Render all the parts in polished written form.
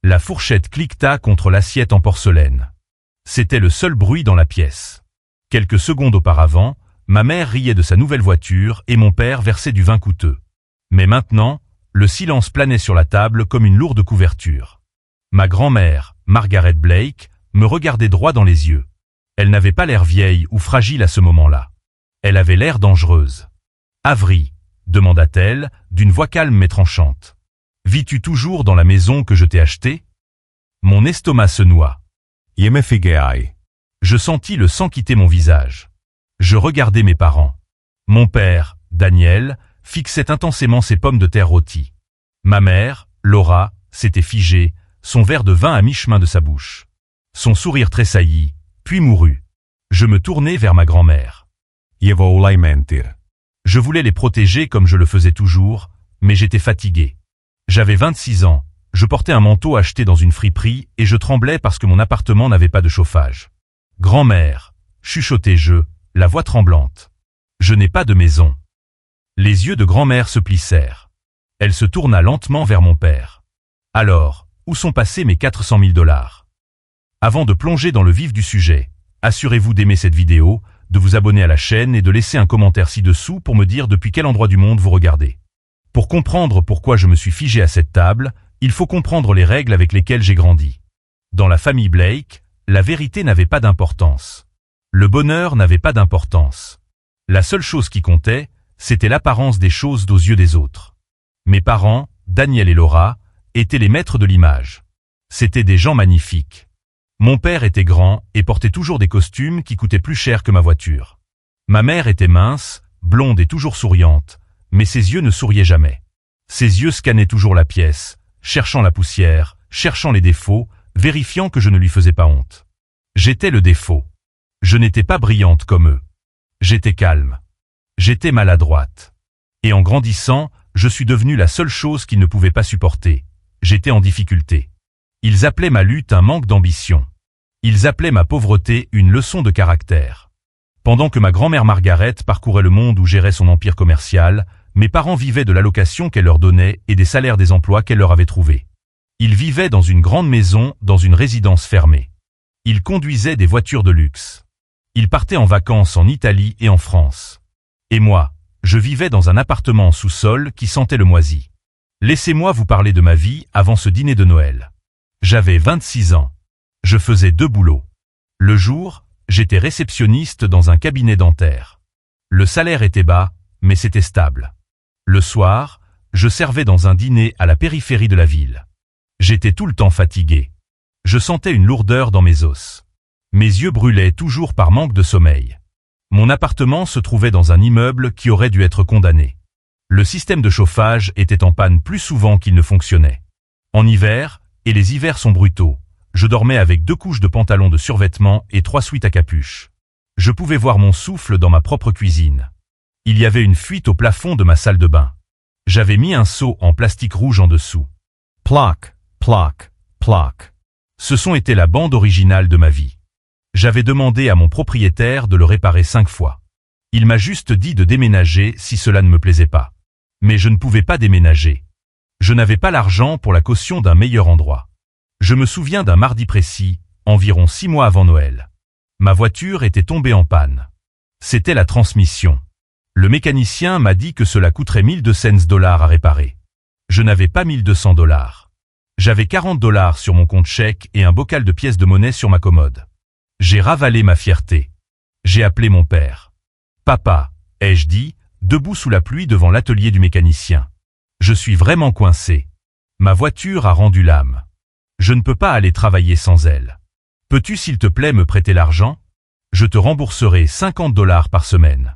La fourchette cliqueta contre l'assiette en porcelaine. C'était le seul bruit dans la pièce. Quelques secondes auparavant, ma mère riait de sa nouvelle voiture et mon père versait du vin coûteux. Mais maintenant, le silence planait sur la table comme une lourde couverture. Ma grand-mère, Margaret Blake, me regardait droit dans les yeux. Elle n'avait pas l'air vieille ou fragile à ce moment-là. Elle avait l'air dangereuse. « Avery ?» demanda-t-elle, d'une voix calme mais tranchante. « Vis-tu toujours dans la maison que je t'ai achetée ?» Mon estomac se noua. Je sentis le sang quitter mon visage. Je regardai mes parents. Mon père, Daniel, fixait intensément ses pommes de terre rôties. Ma mère, Laura, s'était figée, son verre de vin à mi-chemin de sa bouche. Son sourire tressaillit, puis mourut. Je me tournai vers ma grand-mère. Je voulais les protéger comme je le faisais toujours, mais j'étais fatigué. J'avais 26 ans, je portais un manteau acheté dans une friperie et je tremblais parce que mon appartement n'avait pas de chauffage. « Grand-mère » chuchotai-je, la voix tremblante. « Je n'ai pas de maison. » Les yeux de grand-mère se plissèrent. Elle se tourna lentement vers mon père. « Alors, où sont passés mes 400 000 $? Avant de plonger dans le vif du sujet, assurez-vous d'aimer cette vidéo, de vous abonner à la chaîne et de laisser un commentaire ci-dessous pour me dire depuis quel endroit du monde vous regardez. Pour comprendre pourquoi je me suis figé à cette table, il faut comprendre les règles avec lesquelles j'ai grandi. Dans la famille Blake, la vérité n'avait pas d'importance. Le bonheur n'avait pas d'importance. La seule chose qui comptait, c'était l'apparence des choses aux yeux des autres. Mes parents, Daniel et Laura, étaient les maîtres de l'image. C'étaient des gens magnifiques. Mon père était grand et portait toujours des costumes qui coûtaient plus cher que ma voiture. Ma mère était mince, blonde et toujours souriante, mais ses yeux ne souriaient jamais. Ses yeux scannaient toujours la pièce, cherchant la poussière, cherchant les défauts, vérifiant que je ne lui faisais pas honte. J'étais le défaut. Je n'étais pas brillante comme eux. J'étais calme. J'étais maladroite. Et en grandissant, je suis devenue la seule chose qu'ils ne pouvaient pas supporter. J'étais en difficulté. Ils appelaient ma lutte un manque d'ambition. Ils appelaient ma pauvreté une leçon de caractère. Pendant que ma grand-mère Margaret parcourait le monde ou gérait son empire commercial, mes parents vivaient de l'allocation qu'elle leur donnait et des salaires des emplois qu'elle leur avait trouvés. Ils vivaient dans une grande maison, dans une résidence fermée. Ils conduisaient des voitures de luxe. Ils partaient en vacances en Italie et en France. Et moi, je vivais dans un appartement en sous-sol qui sentait le moisi. Laissez-moi vous parler de ma vie avant ce dîner de Noël. J'avais 26 ans. Je faisais 2 boulots. Le jour, j'étais réceptionniste dans un cabinet dentaire. Le salaire était bas, mais c'était stable. Le soir, je servais dans un dîner à la périphérie de la ville. J'étais tout le temps fatigué. Je sentais une lourdeur dans mes os. Mes yeux brûlaient toujours par manque de sommeil. Mon appartement se trouvait dans un immeuble qui aurait dû être condamné. Le système de chauffage était en panne plus souvent qu'il ne fonctionnait. En hiver, et les hivers sont brutaux, je dormais avec 2 couches de pantalon de survêtement et 3 sweats à capuche. Je pouvais voir mon souffle dans ma propre cuisine. Il y avait une fuite au plafond de ma salle de bain. J'avais mis un seau en plastique rouge en dessous. Plac, plac, plac. Ce son était la bande originale de ma vie. J'avais demandé à mon propriétaire de le réparer 5 fois. Il m'a juste dit de déménager si cela ne me plaisait pas. Mais je ne pouvais pas déménager. Je n'avais pas l'argent pour la caution d'un meilleur endroit. Je me souviens d'un mardi précis, environ 6 mois avant Noël. Ma voiture était tombée en panne. C'était la transmission. Le mécanicien m'a dit que cela coûterait $1200 à réparer. Je n'avais pas $1200. J'avais $40 sur mon compte chèque et un bocal de pièces de monnaie sur ma commode. J'ai ravalé ma fierté. J'ai appelé mon père. « Papa », ai-je dit, debout sous la pluie devant l'atelier du mécanicien. Je suis vraiment coincé. Ma voiture a rendu l'âme. Je ne peux pas aller travailler sans elle. Peux-tu s'il te plaît me prêter l'argent? Je te rembourserai $50 par semaine.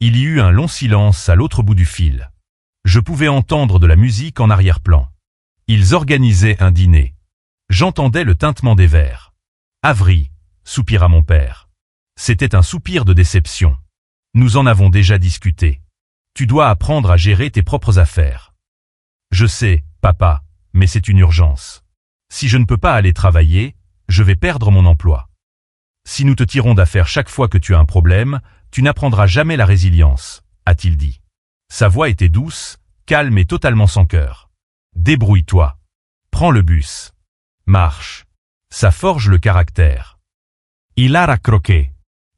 Il y eut un long silence à l'autre bout du fil. Je pouvais entendre de la musique en arrière-plan. Ils organisaient un dîner. J'entendais le tintement des verres. « Avery », soupira mon père. C'était un soupir de déception. Nous en avons déjà discuté. Tu dois apprendre à gérer tes propres affaires. Je sais, papa, mais c'est une urgence. Si je ne peux pas aller travailler, je vais perdre mon emploi. Si nous te tirons d'affaire chaque fois que tu as un problème, tu n'apprendras jamais la résilience, a-t-il dit. Sa voix était douce, calme et totalement sans cœur. Débrouille-toi. Prends le bus. Marche. Ça forge le caractère. Hilar a croqué.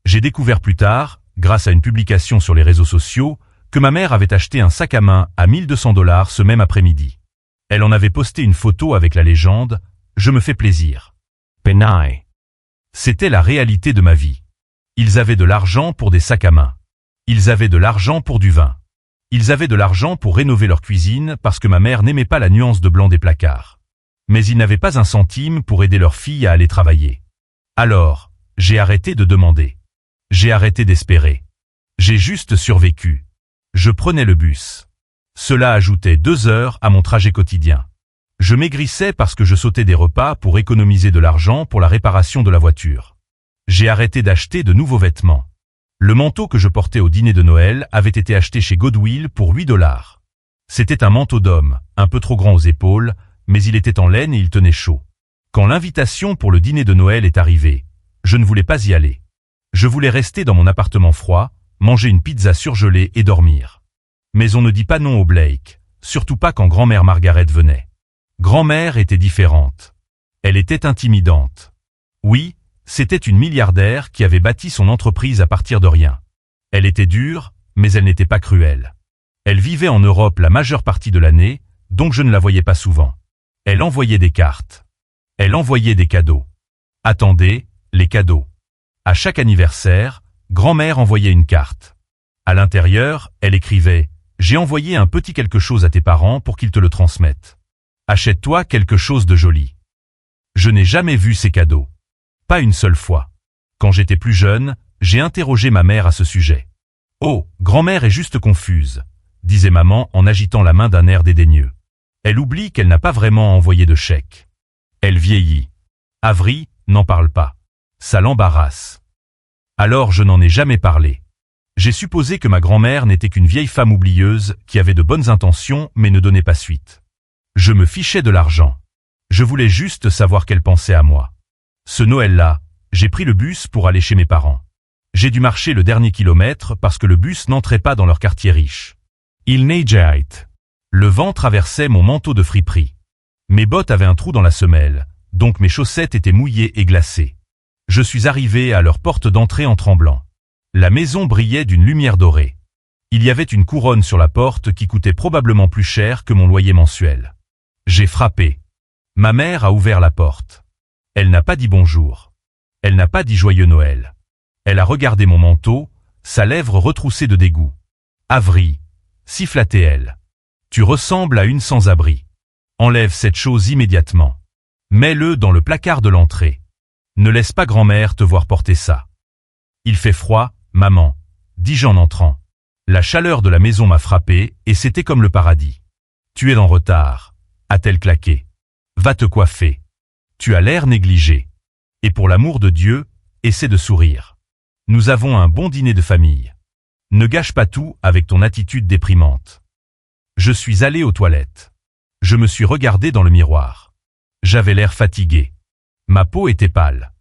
J'ai découvert plus tard, grâce à une publication sur les réseaux sociaux, que ma mère avait acheté un sac à main à 1200 $ ce même après-midi. Elle en avait posté une photo avec la légende « Je me fais plaisir ». Penai. C'était la réalité de ma vie. Ils avaient de l'argent pour des sacs à main. Ils avaient de l'argent pour du vin. Ils avaient de l'argent pour rénover leur cuisine parce que ma mère n'aimait pas la nuance de blanc des placards. Mais ils n'avaient pas un centime pour aider leur fille à aller travailler. Alors, j'ai arrêté de demander. J'ai arrêté d'espérer. J'ai juste survécu. Je prenais le bus. Cela ajoutait 2 heures à mon trajet quotidien. Je maigrissais parce que je sautais des repas pour économiser de l'argent pour la réparation de la voiture. J'ai arrêté d'acheter de nouveaux vêtements. Le manteau que je portais au dîner de Noël avait été acheté chez Goodwill pour 8 $. C'était un manteau d'homme, un peu trop grand aux épaules, mais il était en laine et il tenait chaud. Quand l'invitation pour le dîner de Noël est arrivée, je ne voulais pas y aller. Je voulais rester dans mon appartement froid, manger une pizza surgelée et dormir. Mais on ne dit pas non au Blake, surtout pas quand grand-mère Margaret venait. Grand-mère était différente. Elle était intimidante. Oui, c'était une milliardaire qui avait bâti son entreprise à partir de rien. Elle était dure, mais elle n'était pas cruelle. Elle vivait en Europe la majeure partie de l'année, donc je ne la voyais pas souvent. Elle envoyait des cartes. Elle envoyait des cadeaux. Attendez, les cadeaux. À chaque anniversaire, grand-mère envoyait une carte. À l'intérieur, elle écrivait « J'ai envoyé un petit quelque chose à tes parents pour qu'ils te le transmettent. Achète-toi quelque chose de joli. » Je n'ai jamais vu ces cadeaux. Pas une seule fois. Quand j'étais plus jeune, j'ai interrogé ma mère à ce sujet. « Oh, grand-mère est juste confuse », disait maman en agitant la main d'un air dédaigneux. Elle oublie qu'elle n'a pas vraiment envoyé de chèque. Elle vieillit. Avery, n'en parle pas. Ça l'embarrasse. Alors je n'en ai jamais parlé. J'ai supposé que ma grand-mère n'était qu'une vieille femme oublieuse qui avait de bonnes intentions mais ne donnait pas suite. Je me fichais de l'argent. Je voulais juste savoir qu'elle pensait à moi. Ce Noël-là, j'ai pris le bus pour aller chez mes parents. J'ai dû marcher le dernier kilomètre parce que le bus n'entrait pas dans leur quartier riche. Il neigeait. Le vent traversait mon manteau de friperie. Mes bottes avaient un trou dans la semelle, donc mes chaussettes étaient mouillées et glacées. Je suis arrivé à leur porte d'entrée en tremblant. La maison brillait d'une lumière dorée. Il y avait une couronne sur la porte qui coûtait probablement plus cher que mon loyer mensuel. J'ai frappé. Ma mère a ouvert la porte. Elle n'a pas dit bonjour. Elle n'a pas dit joyeux Noël. Elle a regardé mon manteau, sa lèvre retroussée de dégoût. Avery, sifflatait-elle. Tu ressembles à une sans-abri. Enlève cette chose immédiatement. Mets-le dans le placard de l'entrée. Ne laisse pas grand-mère te voir porter ça. Il fait froid, maman, dis-je en entrant. La chaleur de la maison m'a frappé et c'était comme le paradis. Tu es en retard, a-t-elle claqué. Va te coiffer. Tu as l'air négligé. Et pour l'amour de Dieu, essaie de sourire. Nous avons un bon dîner de famille. Ne gâche pas tout avec ton attitude déprimante. Je suis allé aux toilettes. Je me suis regardé dans le miroir. J'avais l'air fatigué. Ma peau était pâle.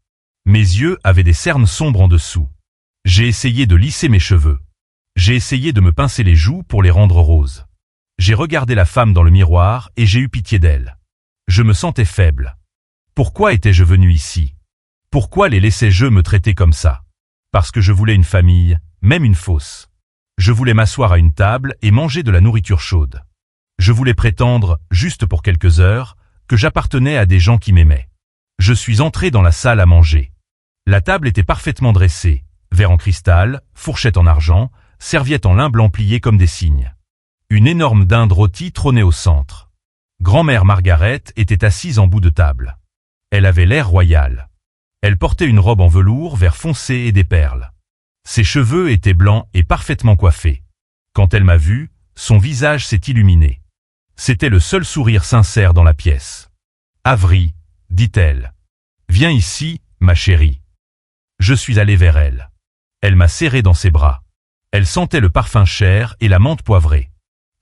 Mes yeux avaient des cernes sombres en dessous. J'ai essayé de lisser mes cheveux. J'ai essayé de me pincer les joues pour les rendre roses. J'ai regardé la femme dans le miroir et j'ai eu pitié d'elle. Je me sentais faible. Pourquoi étais-je venu ici? Pourquoi les laissais-je me traiter comme ça? Parce que je voulais une famille, même une fausse. Je voulais m'asseoir à une table et manger de la nourriture chaude. Je voulais prétendre, juste pour quelques heures, que j'appartenais à des gens qui m'aimaient. Je suis entré dans la salle à manger. La table était parfaitement dressée, verre en cristal, fourchette en argent, serviette en lin blanc pliée comme des cygnes. Une énorme dinde rôtie trônait au centre. Grand-mère Margaret était assise en bout de table. Elle avait l'air royal. Elle portait une robe en velours vert foncé et des perles. Ses cheveux étaient blancs et parfaitement coiffés. Quand elle m'a vu, son visage s'est illuminé. C'était le seul sourire sincère dans la pièce. « Avery, dit-elle. Viens ici, ma chérie. » Je suis allé vers elle. Elle m'a serré dans ses bras. Elle sentait le parfum cher et la menthe poivrée.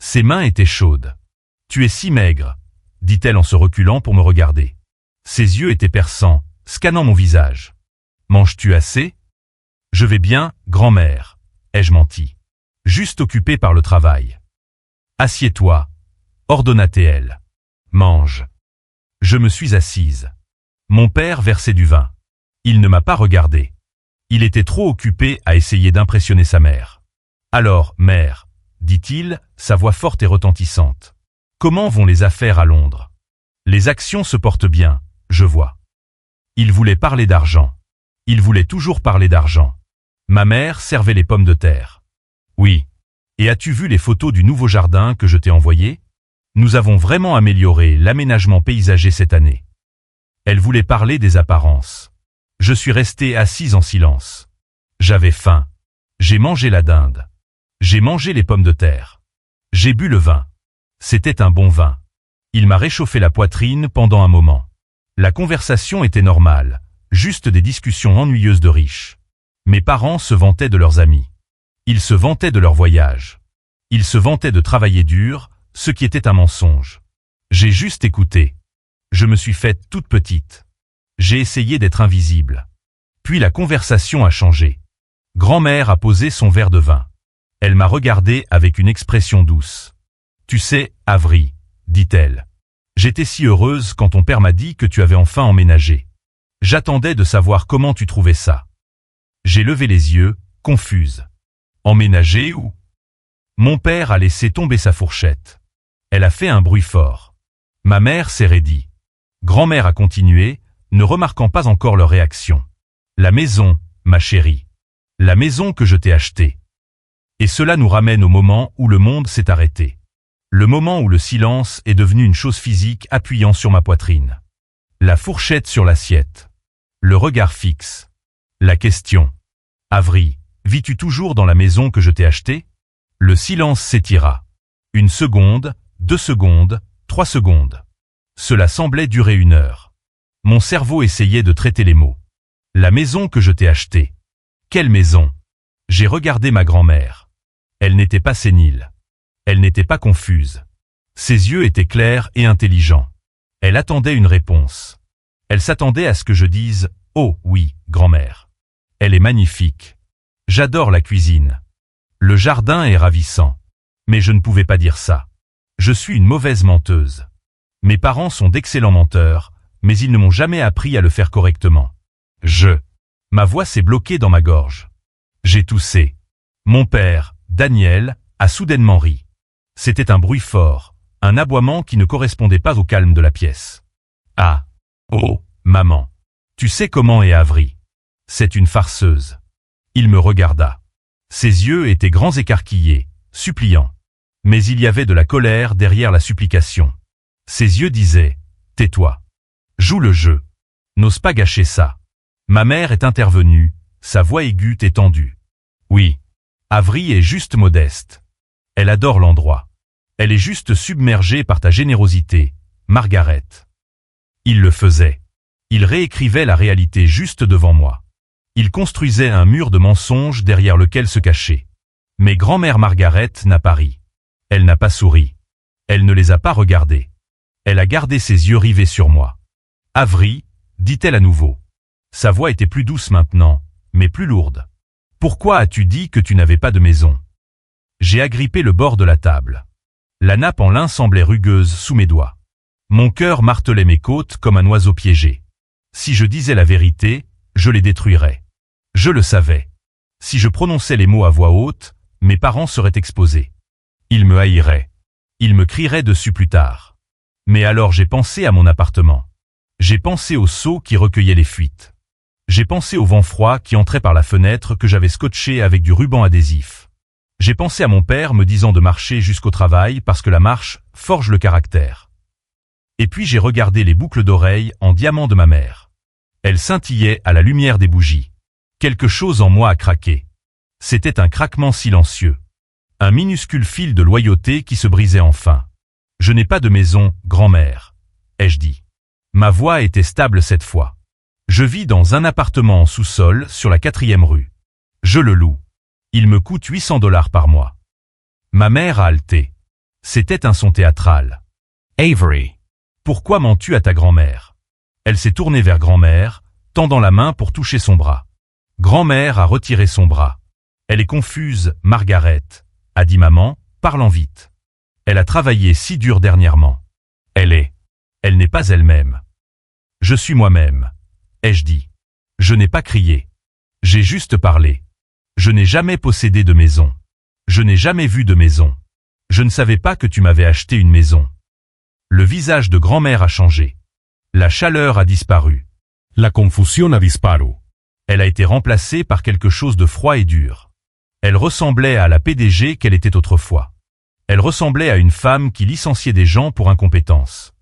Ses mains étaient chaudes. « Tu es si maigre, » dit-elle en se reculant pour me regarder. Ses yeux étaient perçants, scannant mon visage. « Manges-tu assez ?»« Je vais bien, grand-mère, » ai-je menti. Juste occupé par le travail. « Assieds-toi, » ordonna-t-elle. « Mange. » Je me suis assise. Mon père versait du vin. Il ne m'a pas regardé. Il était trop occupé à essayer d'impressionner sa mère. Alors, mère, dit-il, sa voix forte et retentissante. Comment vont les affaires à Londres? Les actions se portent bien, je vois. Il voulait parler d'argent. Il voulait toujours parler d'argent. Ma mère servait les pommes de terre. Oui. Et as-tu vu les photos du nouveau jardin que je t'ai envoyé? Nous avons vraiment amélioré l'aménagement paysager cette année. Elle voulait parler des apparences. Je suis resté assise en silence. J'avais faim. J'ai mangé la dinde. J'ai mangé les pommes de terre. J'ai bu le vin. C'était un bon vin. Il m'a réchauffé la poitrine pendant un moment. La conversation était normale, juste des discussions ennuyeuses de riches. Mes parents se vantaient de leurs amis. Ils se vantaient de leur voyage. Ils se vantaient de travailler dur, ce qui était un mensonge. J'ai juste écouté. Je me suis faite toute petite. J'ai essayé d'être invisible. Puis la conversation a changé. Grand-mère a posé son verre de vin. Elle m'a regardé avec une expression douce. Tu sais, Avery, dit-elle. J'étais si heureuse quand ton père m'a dit que tu avais enfin emménagé. J'attendais de savoir comment tu trouvais ça. J'ai levé les yeux, confuse. Emménager où? Mon père a laissé tomber sa fourchette. Elle a fait un bruit fort. Ma mère s'est raidie. Grand-mère a continué, ne remarquant pas encore leur réaction. La maison, ma chérie. La maison que je t'ai achetée. Et cela nous ramène au moment où le monde s'est arrêté. Le moment où le silence est devenu une chose physique appuyant sur ma poitrine. La fourchette sur l'assiette. Le regard fixe. La question. Avery, vis-tu toujours dans la maison que je t'ai achetée? Le silence s'étira. 1 seconde, 2 secondes, 3 secondes. Cela semblait durer 1 heure. Mon cerveau essayait de traiter les mots. La maison que je t'ai achetée. Quelle maison? J'ai regardé ma grand-mère. Elle n'était pas sénile. Elle n'était pas confuse. Ses yeux étaient clairs et intelligents. Elle attendait une réponse. Elle s'attendait à ce que je dise « Oh oui, grand-mère. Elle est magnifique. J'adore la cuisine. Le jardin est ravissant. » Mais je ne pouvais pas dire ça. Je suis une mauvaise menteuse. Mes parents sont d'excellents menteurs, mais ils ne m'ont jamais appris à le faire correctement. Ma voix s'est bloquée dans ma gorge. J'ai toussé. Mon père, Daniel, a soudainement ri. C'était un bruit fort, un aboiement qui ne correspondait pas au calme de la pièce. Ah! Oh, maman! Tu sais comment est Avery. C'est une farceuse. Il me regarda. Ses yeux étaient grands écarquillés, suppliants. Mais il y avait de la colère derrière la supplication. Ses yeux disaient « Tais-toi. Joue le jeu. N'ose pas gâcher ça. » Ma mère est intervenue, sa voix aiguë et tendue. Oui. Avery est juste modeste. Elle adore l'endroit. Elle est juste submergée par ta générosité, Margaret. Il le faisait. Il réécrivait la réalité juste devant moi. Il construisait un mur de mensonges derrière lequel se cacher. Mais grand-mère Margaret n'a pas ri. Elle n'a pas souri. Elle ne les a pas regardés. Elle a gardé ses yeux rivés sur moi. Avery, dit-elle à nouveau. Sa voix était plus douce maintenant, mais plus lourde. Pourquoi as-tu dit que tu n'avais pas de maison? J'ai agrippé le bord de la table. La nappe en lin semblait rugueuse sous mes doigts. Mon cœur martelait mes côtes comme un oiseau piégé. Si je disais la vérité, je les détruirais. Je le savais. Si je prononçais les mots à voix haute, mes parents seraient exposés. Ils me haïraient. Ils me crieraient dessus plus tard. Mais alors j'ai pensé à mon appartement. J'ai pensé au seau qui recueillait les fuites. J'ai pensé au vent froid qui entrait par la fenêtre que j'avais scotché avec du ruban adhésif. J'ai pensé à mon père me disant de marcher jusqu'au travail parce que la marche forge le caractère. Et puis j'ai regardé les boucles d'oreilles en diamant de ma mère. Elles scintillaient à la lumière des bougies. Quelque chose en moi a craqué. C'était un craquement silencieux. Un minuscule fil de loyauté qui se brisait enfin. Je n'ai pas de maison, grand-mère, ai-je dit. Ma voix était stable cette fois. Je vis dans un appartement en sous-sol sur la 4e rue. Je le loue. Il me coûte $800 par mois. Ma mère a haleté. C'était un son théâtral. Avery. Pourquoi mens-tu à ta grand-mère? Elle s'est tournée vers grand-mère, tendant la main pour toucher son bras. Grand-mère a retiré son bras. Elle est confuse, Margaret, a dit maman, parlant vite. Elle a travaillé si dur dernièrement. Elle est. Elle n'est pas elle-même. Je suis moi-même, ai-je dit. Je n'ai pas crié. J'ai juste parlé. Je n'ai jamais possédé de maison. Je n'ai jamais vu de maison. Je ne savais pas que tu m'avais acheté une maison. Le visage de grand-mère a changé. La chaleur a disparu. La confusión ha disparu. Elle a été remplacée par quelque chose de froid et dur. Elle ressemblait à la PDG qu'elle était autrefois. Elle ressemblait à une femme qui licenciait des gens pour incompétence.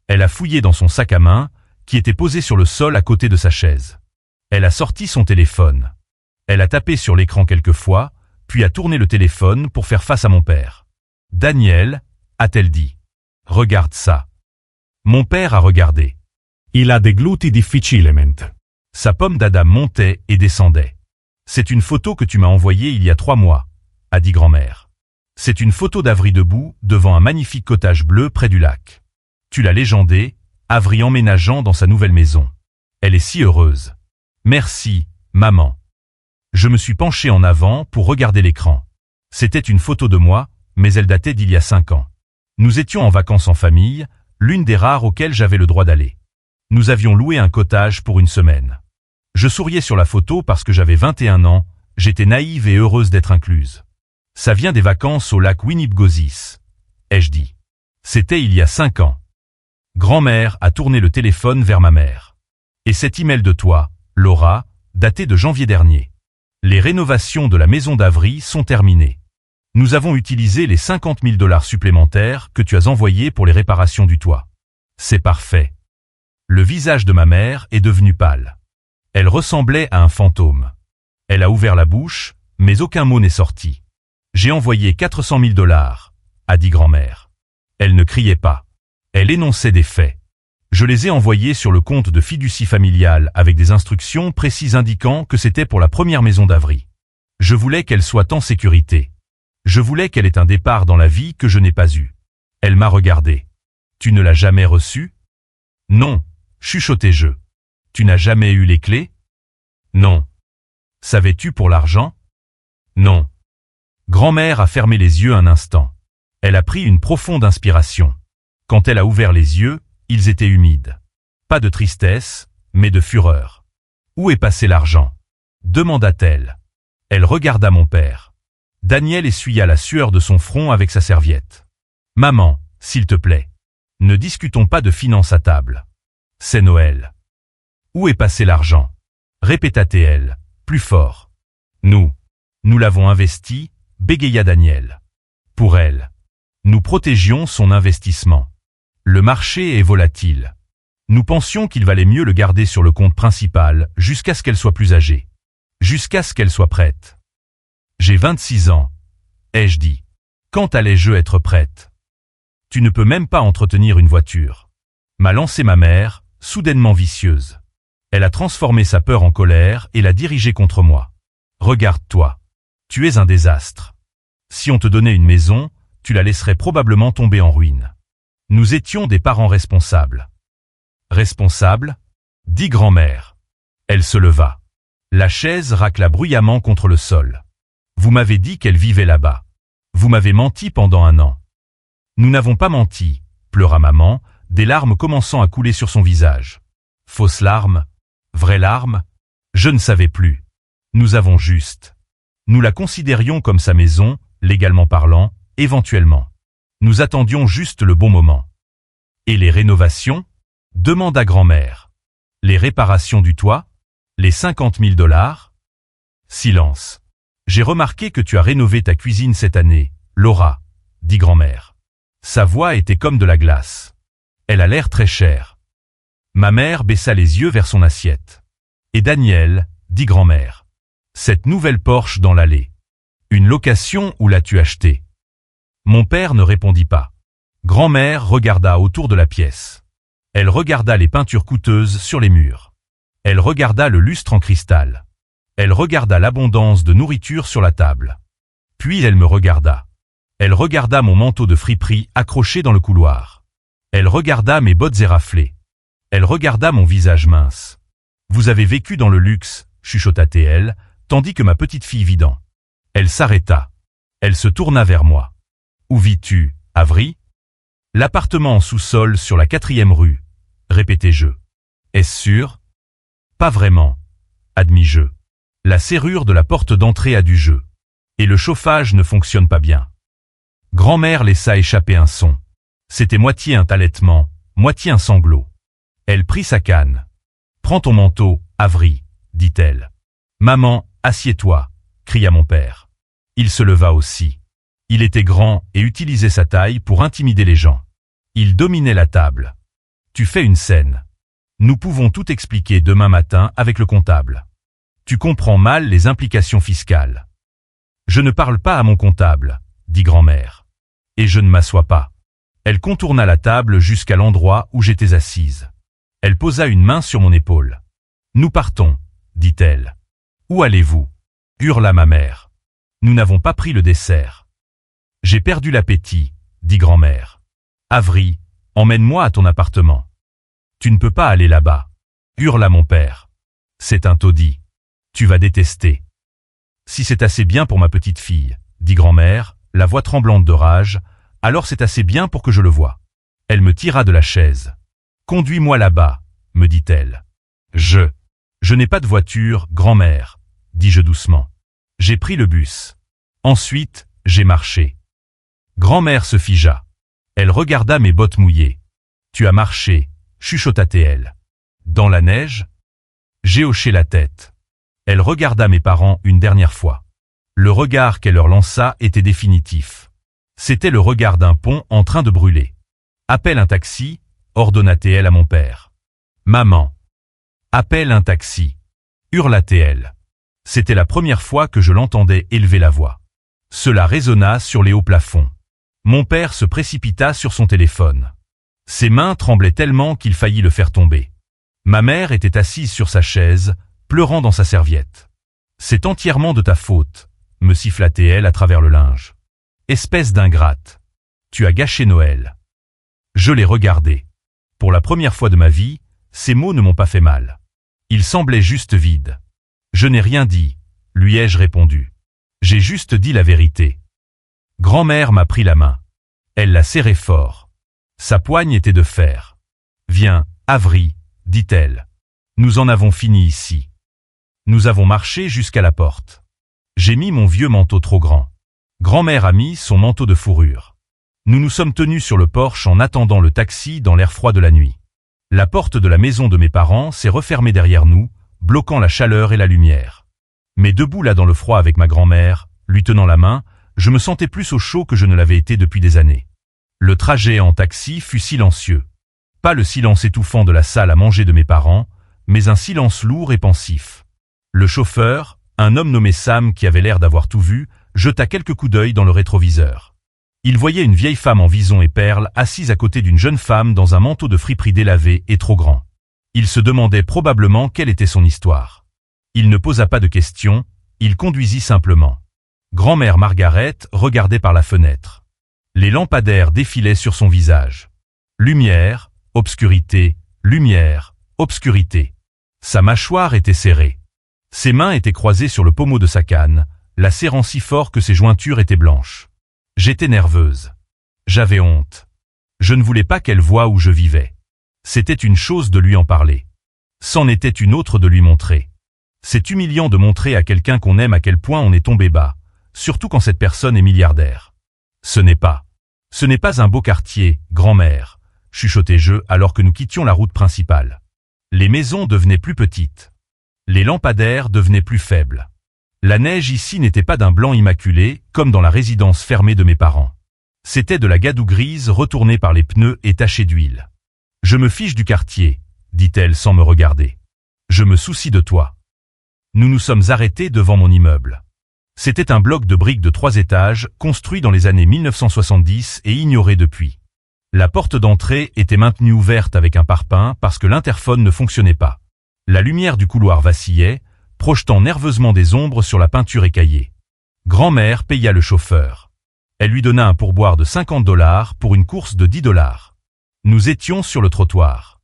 Elle a fouillé dans son sac à main, qui était posé sur le sol à côté de sa chaise. Elle a sorti son téléphone. Elle a tapé sur l'écran quelques fois, puis a tourné le téléphone pour faire face à mon père. « Daniel » a-t-elle dit. « Regarde ça. » Mon père a regardé. Il a degluti difficilement. Sa pomme d'Adam montait et descendait. « C'est une photo que tu m'as envoyée il y a 3 mois, a dit grand-mère. C'est une photo d'Avry debout devant un magnifique cottage bleu près du lac. Tu l'as légendée, Avry emménageant dans sa nouvelle maison. Elle est si heureuse. Merci, maman. » Je me suis penché en avant pour regarder l'écran. C'était une photo de moi, mais elle datait d'il y a 5 ans. Nous étions en vacances en famille, l'une des rares auxquelles j'avais le droit d'aller. Nous avions loué un cottage pour une semaine. Je souriais sur la photo parce que j'avais 21 ans, j'étais naïve et heureuse d'être incluse. Ça vient des vacances au lac Winnipegosis, ai-je dit. C'était il y a 5 ans. Grand-mère a tourné le téléphone vers ma mère. Et cet email de toi, Laura, daté de janvier dernier. Les rénovations de la maison d'Avry sont terminées. Nous avons utilisé les 50 000 $ supplémentaires que tu as envoyés pour les réparations du toit. C'est parfait. Le visage de ma mère est devenu pâle. Elle ressemblait à un fantôme. Elle a ouvert la bouche, mais aucun mot n'est sorti. J'ai envoyé 400 000 $, a dit grand-mère. Elle ne criait pas. Elle énonçait des faits. Je les ai envoyés sur le compte de fiducie familiale avec des instructions précises indiquant que c'était pour la première maison d'Avry. Je voulais qu'elle soit en sécurité. Je voulais qu'elle ait un départ dans la vie que je n'ai pas eu. Elle m'a regardé. Tu ne l'as jamais reçu? Non, chuchotai-je. Tu n'as jamais eu les clés? Non. Savais-tu pour l'argent? Non. Grand-mère a fermé les yeux un instant. Elle a pris une profonde inspiration. Quand elle a ouvert les yeux, ils étaient humides. Pas de tristesse, mais de fureur. Où est passé l'argent? Demanda-t-elle. Elle regarda mon père. Daniel essuya la sueur de son front avec sa serviette. Maman, s'il te plaît. Ne discutons pas de finances à table. C'est Noël. Où est passé l'argent? Répéta-t-elle, plus fort. Nous l'avons investi, bégaya Daniel. Pour elle. Nous protégions son investissement. Le marché est volatile. Nous pensions qu'il valait mieux le garder sur le compte principal jusqu'à ce qu'elle soit plus âgée. Jusqu'à ce qu'elle soit prête. J'ai 26 ans, ai-je dit. Quand allais-je être prête? Tu ne peux même pas entretenir une voiture. M'a lancé ma mère, soudainement vicieuse. Elle a transformé sa peur en colère et l'a dirigée contre moi. Regarde-toi. Tu es un désastre. Si on te donnait une maison, tu la laisserais probablement tomber en ruine. Nous étions des parents responsables. Responsables? Dit grand-mère. Elle se leva. La chaise racla bruyamment contre le sol. Vous m'avez dit qu'elle vivait là-bas. Vous m'avez menti pendant 1 an. Nous n'avons pas menti, pleura maman, des larmes commençant à couler sur son visage. Fausses larmes? Vraies larmes? Je ne savais plus. Nous avons juste. Nous la considérions comme sa maison, légalement parlant, éventuellement. Nous attendions juste le bon moment. Et les rénovations? Demanda grand-mère. Les réparations du toit? Les 50 000 $? Silence. J'ai remarqué que tu as rénové ta cuisine cette année, Laura, dit grand-mère. Sa voix était comme de la glace. Elle a l'air très chère. Ma mère baissa les yeux vers son assiette. Et Daniel, dit grand-mère. Cette nouvelle Porsche dans l'allée. Une location ou l'as-tu achetée? Mon père ne répondit pas. Grand-mère regarda autour de la pièce. Elle regarda les peintures coûteuses sur les murs. Elle regarda le lustre en cristal. Elle regarda l'abondance de nourriture sur la table. Puis elle me regarda. Elle regarda mon manteau de friperie accroché dans le couloir. Elle regarda mes bottes éraflées. Elle regarda mon visage mince. Vous avez vécu dans le luxe, chuchota-t-elle, tandis que ma petite fille vit dans. Elle s'arrêta. Elle se tourna vers moi. Où vis-tu, Avry? L'appartement en sous-sol sur la 4e rue, répétai-je. Est-ce sûr? Pas vraiment, admis-je. La serrure de la porte d'entrée a du jeu. Et le chauffage ne fonctionne pas bien. Grand-mère laissa échapper un son. C'était moitié un halètement, moitié un sanglot. Elle prit sa canne. Prends ton manteau, Avery, dit-elle. Maman, assieds-toi, cria mon père. Il se leva aussi. Il était grand et utilisait sa taille pour intimider les gens. Il dominait la table. Tu fais une scène. Nous pouvons tout expliquer demain matin avec le comptable. Tu comprends mal les implications fiscales. Je ne parle pas à mon comptable, dit grand-mère. Et je ne m'assois pas. Elle contourna la table jusqu'à l'endroit où j'étais assise. Elle posa une main sur mon épaule. Nous partons, dit-elle. Où allez-vous? Hurla ma mère. Nous n'avons pas pris le dessert. J'ai perdu l'appétit, dit grand-mère. Avery, emmène-moi à ton appartement. Tu ne peux pas aller là-bas, hurla mon père. C'est un taudis. Tu vas détester. Si c'est assez bien pour ma petite fille, dit grand-mère, la voix tremblante de rage, alors c'est assez bien pour que je le voie. Elle me tira de la chaise. Conduis-moi là-bas, me dit-elle. Je n'ai pas de voiture, grand-mère, dis-je doucement. J'ai pris le bus. Ensuite, j'ai marché. Grand-mère se figea. Elle regarda mes bottes mouillées. Tu as marché, chuchota-t-elle. Dans la neige? J'ai hoché la tête. Elle regarda mes parents une dernière fois. Le regard qu'elle leur lança était définitif. C'était le regard d'un pont en train de brûler. Appelle un taxi, ordonna-t-elle à mon père. Maman. Appelle un taxi, hurla-t-elle. C'était la première fois que je l'entendais élever la voix. Cela résonna sur les hauts plafonds. Mon père se précipita sur son téléphone. Ses mains tremblaient tellement qu'il faillit le faire tomber. Ma mère était assise sur sa chaise, pleurant dans sa serviette. C'est entièrement de ta faute, me siffla-t-elle à travers le linge. Espèce d'ingrate. Tu as gâché Noël. Je l'ai regardé. Pour la première fois de ma vie, ces mots ne m'ont pas fait mal. Ils semblaient juste vides. Je n'ai rien dit, lui ai-je répondu. J'ai juste dit la vérité. Grand-mère m'a pris la main. Elle l'a serrée fort. Sa poigne était de fer. Viens, Avery, dit-elle. Nous en avons fini ici. Nous avons marché jusqu'à la porte. J'ai mis mon vieux manteau trop grand. Grand-mère a mis son manteau de fourrure. Nous nous sommes tenus sur le porche en attendant le taxi dans l'air froid de la nuit. La porte de la maison de mes parents s'est refermée derrière nous, bloquant la chaleur et la lumière. Mais debout là dans le froid avec ma grand-mère, lui tenant la main, je me sentais plus au chaud que je ne l'avais été depuis des années. Le trajet en taxi fut silencieux. Pas le silence étouffant de la salle à manger de mes parents, mais un silence lourd et pensif. Le chauffeur, un homme nommé Sam qui avait l'air d'avoir tout vu, jeta quelques coups d'œil dans le rétroviseur. Il voyait une vieille femme en vison et perles assise à côté d'une jeune femme dans un manteau de friperie délavé et trop grand. Il se demandait probablement quelle était son histoire. Il ne posa pas de questions, il conduisit simplement. Grand-mère Margaret regardait par la fenêtre. Les lampadaires défilaient sur son visage. Lumière, obscurité, lumière, obscurité. Sa mâchoire était serrée. Ses mains étaient croisées sur le pommeau de sa canne, la serrant si fort que ses jointures étaient blanches. J'étais nerveuse. J'avais honte. Je ne voulais pas qu'elle voie où je vivais. C'était une chose de lui en parler. C'en était une autre de lui montrer. C'est humiliant de montrer à quelqu'un qu'on aime à quel point on est tombé bas, surtout quand cette personne est milliardaire. Ce n'est pas un beau quartier, grand-mère, chuchotai-je alors que nous quittions la route principale. Les maisons devenaient plus petites. Les lampadaires devenaient plus faibles. La neige ici n'était pas d'un blanc immaculé, comme dans la résidence fermée de mes parents. C'était de la gadoue grise retournée par les pneus et tachée d'huile. Je me fiche du quartier, dit-elle sans me regarder. Je me soucie de toi. Nous nous sommes arrêtés devant mon immeuble. C'était un bloc de briques de 3 étages, construit dans les années 1970 et ignoré depuis. La porte d'entrée était maintenue ouverte avec un parpaing parce que l'interphone ne fonctionnait pas. La lumière du couloir vacillait, projetant nerveusement des ombres sur la peinture écaillée. Grand-mère paya le chauffeur. Elle lui donna un pourboire de $50 pour une course de $10. Nous étions sur le trottoir.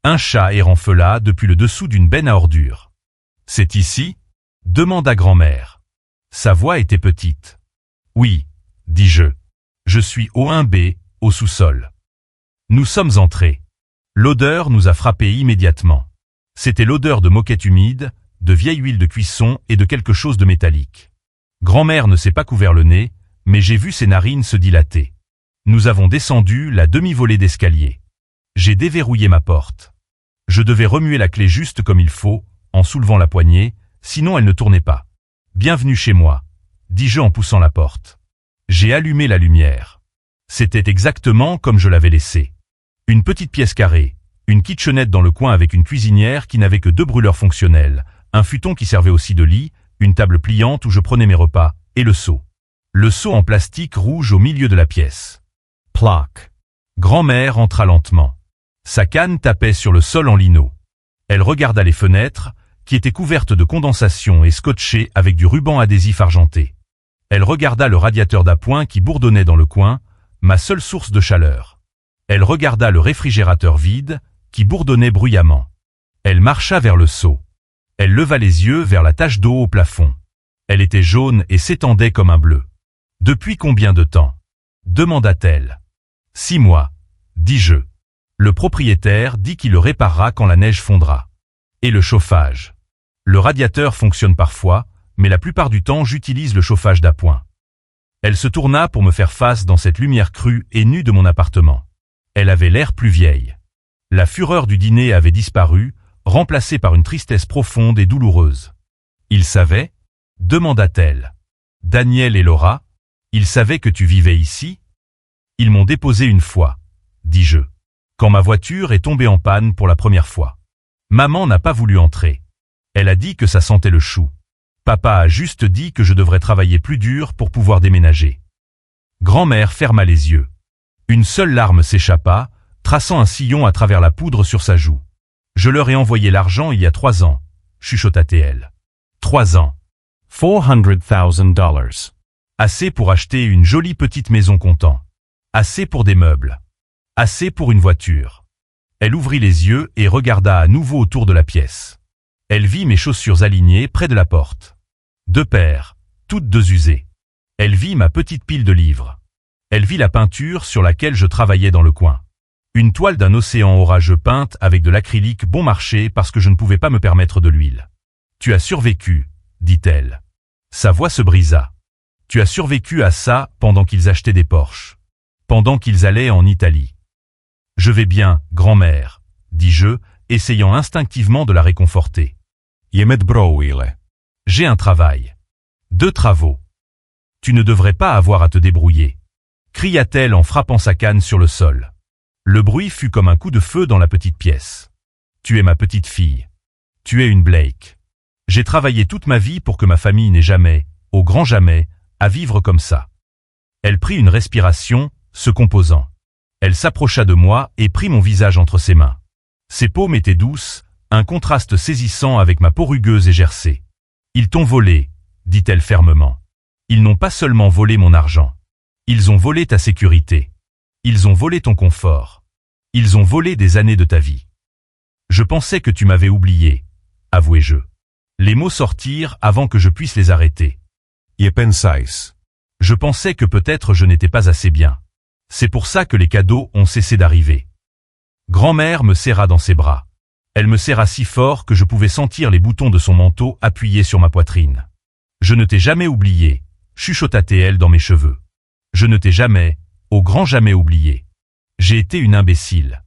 Un chat éranfela depuis le dessous d'une benne à ordures. « C'est ici ?» demanda grand-mère. Sa voix était petite. « Oui, dis-je. Je suis au 1B, au sous-sol. » Nous sommes entrés. L'odeur nous a frappés immédiatement. C'était l'odeur de moquette humide, de vieille huile de cuisson et de quelque chose de métallique. Grand-mère ne s'est pas couvert le nez, mais j'ai vu ses narines se dilater. Nous avons descendu la demi-volée d'escalier. J'ai déverrouillé ma porte. Je devais remuer la clé juste comme il faut, en soulevant la poignée, sinon elle ne tournait pas. « Bienvenue chez moi », dis-je en poussant la porte. J'ai allumé la lumière. C'était exactement comme je l'avais laissé. Une petite pièce carrée, une kitchenette dans le coin avec une cuisinière qui n'avait que 2 brûleurs fonctionnels, un futon qui servait aussi de lit, une table pliante où je prenais mes repas, et le seau. Le seau en plastique rouge au milieu de la pièce. Plaque. Grand-mère entra lentement. Sa canne tapait sur le sol en lino. Elle regarda les fenêtres, qui étaient couvertes de condensation et scotchées avec du ruban adhésif argenté. Elle regarda le radiateur d'appoint qui bourdonnait dans le coin, ma seule source de chaleur. Elle regarda le réfrigérateur vide, qui bourdonnait bruyamment. Elle marcha vers le seau. Elle leva les yeux vers la tache d'eau au plafond. Elle était jaune et s'étendait comme un bleu. « Depuis combien de temps ?» demanda-t-elle. « 6 mois, dis-je. Le propriétaire dit qu'il le réparera quand la neige fondra. Et le chauffage. Le radiateur fonctionne parfois, mais la plupart du temps j'utilise le chauffage d'appoint. » Elle se tourna pour me faire face dans cette lumière crue et nue de mon appartement. Elle avait l'air plus vieille. La fureur du dîner avait disparu, remplacée par une tristesse profonde et douloureuse. « Ils savaient ?» demanda-t-elle. « Daniel et Laura, ils savaient que tu vivais ici ? Ils m'ont déposé une fois, dis-je, quand ma voiture est tombée en panne pour la première fois. Maman n'a pas voulu entrer. Elle a dit que ça sentait le chou. Papa a juste dit que je devrais travailler plus dur pour pouvoir déménager. » Grand-mère ferma les yeux. Une seule larme s'échappa, traçant un sillon à travers la poudre sur sa joue. « Je leur ai envoyé l'argent il y a 3 ans, chuchota-t-elle. 3 ans. $400,000. Assez pour acheter une jolie petite maison comptant. Assez pour des meubles. Assez pour une voiture. » Elle ouvrit les yeux et regarda à nouveau autour de la pièce. Elle vit mes chaussures alignées près de la porte. 2 paires, toutes 2 usées. Elle vit ma petite pile de livres. Elle vit la peinture sur laquelle je travaillais dans le coin. Une toile d'un océan orageux peinte avec de l'acrylique bon marché parce que je ne pouvais pas me permettre de l'huile. « Tu as survécu, » dit-elle. Sa voix se brisa. « Tu as survécu à ça pendant qu'ils achetaient des Porsche. Pendant qu'ils allaient en Italie. »« Je vais bien, grand-mère, » dis-je, essayant instinctivement de la réconforter. « J'ai un travail. 2 travaux. Tu ne devrais pas avoir à te débrouiller. » cria-t-elle en frappant sa canne sur le sol. Le bruit fut comme un coup de feu dans la petite pièce. « Tu es ma petite fille. Tu es une Blake. J'ai travaillé toute ma vie pour que ma famille n'ait jamais, au grand jamais, à vivre comme ça. » Elle prit une respiration, se composant. Elle s'approcha de moi et prit mon visage entre ses mains. Ses paumes étaient douces, un contraste saisissant avec ma peau rugueuse et gercée. « Ils t'ont volé, » dit-elle fermement. « Ils n'ont pas seulement volé mon argent. Ils ont volé ta sécurité. Ils ont volé ton confort. Ils ont volé des années de ta vie. Je pensais que tu m'avais oublié, avouai-je. » Les mots sortirent avant que je puisse les arrêter. « Je pensais que peut-être je n'étais pas assez bien. C'est pour ça que les cadeaux ont cessé d'arriver. » Grand-mère me serra dans ses bras. Elle me serra si fort que je pouvais sentir les boutons de son manteau appuyés sur ma poitrine. « Je ne t'ai jamais oublié, » chuchota-t-elle dans mes cheveux. « Je ne t'ai jamais, au grand jamais oublié. J'ai été une imbécile.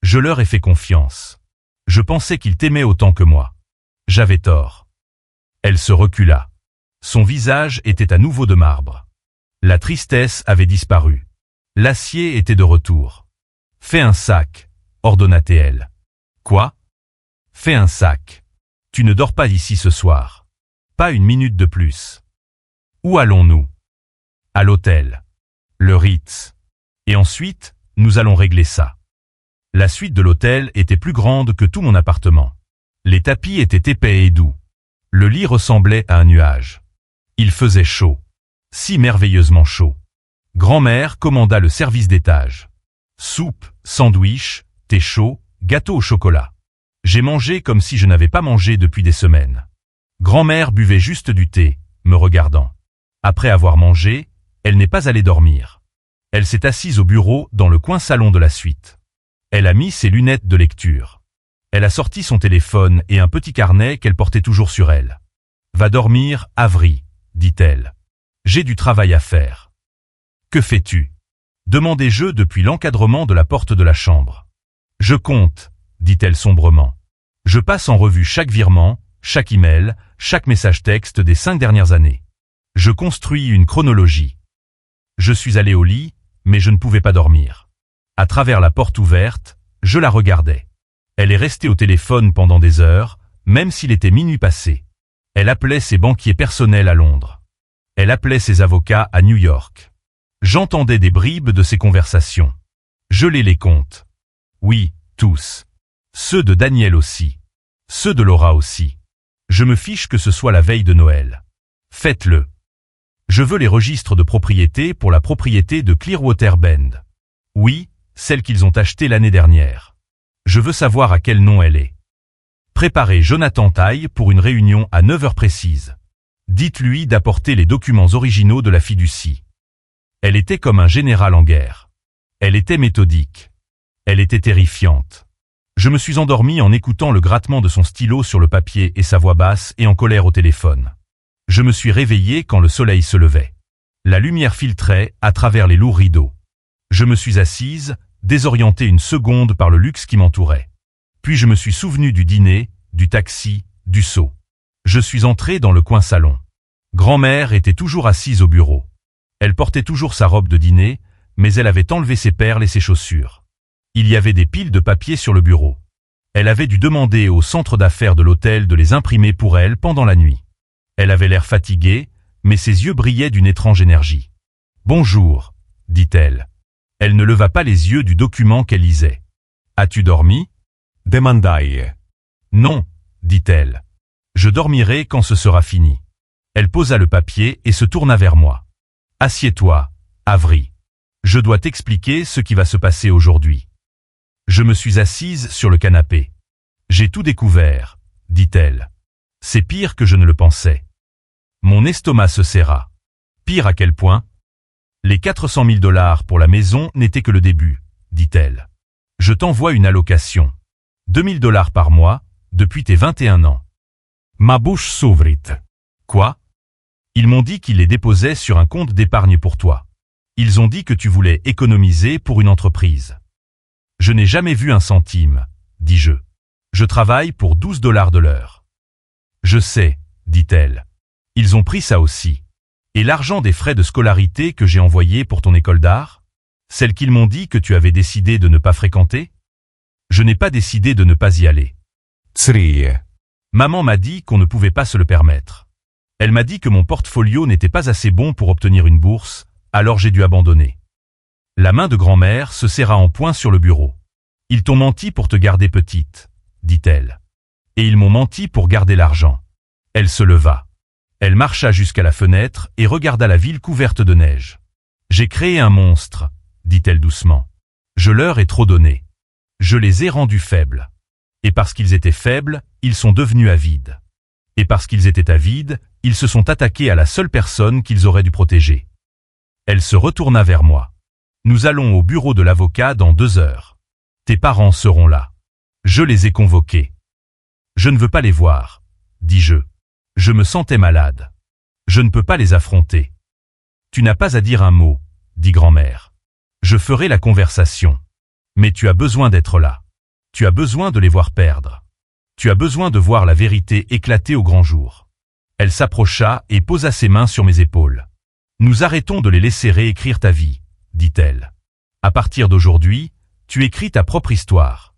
Je leur ai fait confiance. Je pensais qu'ils t'aimaient autant que moi. J'avais tort. » Elle se recula. Son visage était à nouveau de marbre. La tristesse avait disparu. L'acier était de retour. « Fais un sac, » ordonna-t-elle. « Quoi ? » ?»« Fais un sac. Tu ne dors pas ici ce soir. Pas une minute de plus. »« Où allons-nous ? » ?»« À l'hôtel. Le Ritz. Et ensuite, nous allons régler ça. » La suite de l'hôtel était plus grande que tout mon appartement. Les tapis étaient épais et doux. Le lit ressemblait à un nuage. Il faisait chaud. Si merveilleusement chaud. Grand-mère commanda le service d'étage. Soupe, sandwich, thé chaud, gâteau au chocolat. J'ai mangé comme si je n'avais pas mangé depuis des semaines. Grand-mère buvait juste du thé, me regardant. Après avoir mangé, elle n'est pas allée dormir. Elle s'est assise au bureau dans le coin salon de la suite. Elle a mis ses lunettes de lecture. Elle a sorti son téléphone et un petit carnet qu'elle portait toujours sur elle. Va dormir, Avery, dit-elle. J'ai du travail à faire. Que fais-tu? Demandai-je depuis l'encadrement de la porte de la chambre. Je compte, dit-elle sombrement. Je passe en revue chaque virement, chaque email, chaque message texte des 5 dernières années. Je construis une chronologie. Je suis allé au lit, mais je ne pouvais pas dormir. À travers la porte ouverte, je la regardais. Elle est restée au téléphone pendant des heures, même s'il était minuit passé. Elle appelait ses banquiers personnels à Londres. Elle appelait ses avocats à New York. J'entendais des bribes de ces conversations. Je les compte. Oui, tous. Ceux de Daniel aussi. Ceux de Laura aussi. Je me fiche que ce soit la veille de Noël. Faites-le. Je veux les registres de propriété pour la propriété de Clearwater Bend. Oui, celle qu'ils ont achetée l'année dernière. Je veux savoir à quel nom elle est. Préparez Jonathan Taille pour une réunion à 9 heures précises. Dites-lui d'apporter les documents originaux de la fiducie. Elle était comme un général en guerre. Elle était méthodique. Elle était terrifiante. Je me suis endormi en écoutant le grattement de son stylo sur le papier et sa voix basse et en colère au téléphone. Je me suis réveillé quand le soleil se levait. La lumière filtrait à travers les lourds rideaux. Je me suis assise, désorienté une seconde par le luxe qui m'entourait. Puis je me suis souvenu du dîner, du taxi, du seau. Je suis entré dans le coin salon. Grand-mère était toujours assise au bureau. Elle portait toujours sa robe de dîner, mais elle avait enlevé ses perles et ses chaussures. Il y avait des piles de papier sur le bureau. Elle avait dû demander au centre d'affaires de l'hôtel de les imprimer pour elle pendant la nuit. Elle avait l'air fatiguée, mais ses yeux brillaient d'une étrange énergie. « Bonjour », dit-elle. Elle ne leva pas les yeux du document qu'elle lisait. « As-tu dormi » Demandai. Non, dit-elle. Je dormirai quand ce sera fini. Elle posa le papier et se tourna vers moi. Assieds-toi, Avery. Je dois t'expliquer ce qui va se passer aujourd'hui. Je me suis assise sur le canapé. J'ai tout découvert, dit-elle. C'est pire que je ne le pensais. Mon estomac se serra. Pire à quel point? Les 400 000 $ pour la maison n'étaient que le début, dit-elle. Je t'envoie une allocation. 2 000 $ par mois, depuis tes 21 ans. Ma bouche s'ouvrit. Quoi? Ils m'ont dit qu'ils les déposaient sur un compte d'épargne pour toi. Ils ont dit que tu voulais économiser pour une entreprise. Je n'ai jamais vu un centime, dis-je. Je travaille pour 12 $ de l'heure. Je sais, dit-elle. Ils ont pris ça aussi. Et l'argent des frais de scolarité que j'ai envoyé pour ton école d'art? Celle qu'ils m'ont dit que tu avais décidé de ne pas fréquenter? Je n'ai pas décidé de ne pas y aller. Tsrie. Maman m'a dit qu'on ne pouvait pas se le permettre. Elle m'a dit que mon portfolio n'était pas assez bon pour obtenir une bourse, alors j'ai dû abandonner. La main de grand-mère se serra en poing sur le bureau. Ils t'ont menti pour te garder petite, dit-elle. Et ils m'ont menti pour garder l'argent. Elle se leva. Elle marcha jusqu'à la fenêtre et regarda la ville couverte de neige. J'ai créé un monstre, dit-elle doucement. Je leur ai trop donné. Je les ai rendus faibles. Et parce qu'ils étaient faibles, ils sont devenus avides. Et parce qu'ils étaient avides, ils se sont attaqués à la seule personne qu'ils auraient dû protéger. Elle se retourna vers moi. Nous allons au bureau de l'avocat dans 2 heures. Tes parents seront là. Je les ai convoqués. Je ne veux pas les voir, dis-je. Je me sentais malade. Je ne peux pas les affronter. Tu n'as pas à dire un mot, dit grand-mère. Je ferai la conversation. Mais tu as besoin d'être là. Tu as besoin de les voir perdre. Tu as besoin de voir la vérité éclater au grand jour. Elle s'approcha et posa ses mains sur mes épaules. Nous arrêtons de les laisser réécrire ta vie, dit-elle. À partir d'aujourd'hui, tu écris ta propre histoire.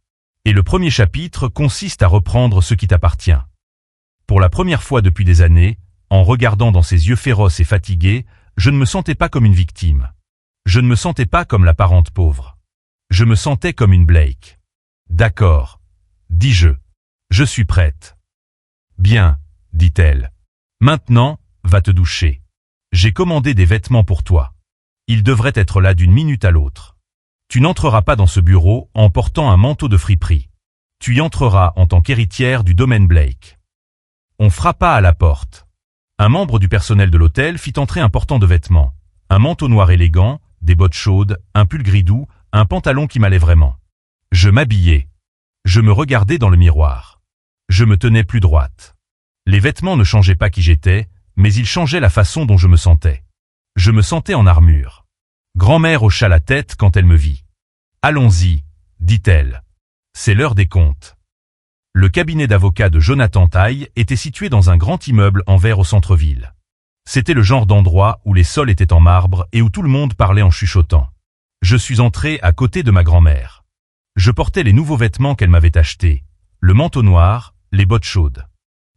Et le premier chapitre consiste à reprendre ce qui t'appartient. Pour la première fois depuis des années, en regardant dans ses yeux féroces et fatigués, je ne me sentais pas comme une victime. Je ne me sentais pas comme la parente pauvre. Je me sentais comme une Blake. D'accord, dis-je. Je suis prête. Bien, dit-elle. Maintenant, va te doucher. J'ai commandé des vêtements pour toi. Ils devraient être là d'une minute à l'autre. Tu n'entreras pas dans ce bureau en portant un manteau de friperie. Tu y entreras en tant qu'héritière du domaine Blake. On frappa à la porte. Un membre du personnel de l'hôtel fit entrer un portant de vêtements. Un manteau noir élégant, des bottes chaudes, un pull gris doux, un pantalon qui m'allait vraiment. Je m'habillais. Je me regardais dans le miroir. Je me tenais plus droite. Les vêtements ne changeaient pas qui j'étais, mais ils changeaient la façon dont je me sentais. Je me sentais en armure. Grand-mère hocha la tête quand elle me vit. « Allons-y, dit-elle. C'est l'heure des comptes. » Le cabinet d'avocat de Jonathan Taille était situé dans un grand immeuble en verre au centre-ville. C'était le genre d'endroit où les sols étaient en marbre et où tout le monde parlait en chuchotant. Je suis entré à côté de ma grand-mère. Je portais les nouveaux vêtements qu'elle m'avait achetés, le manteau noir, les bottes chaudes.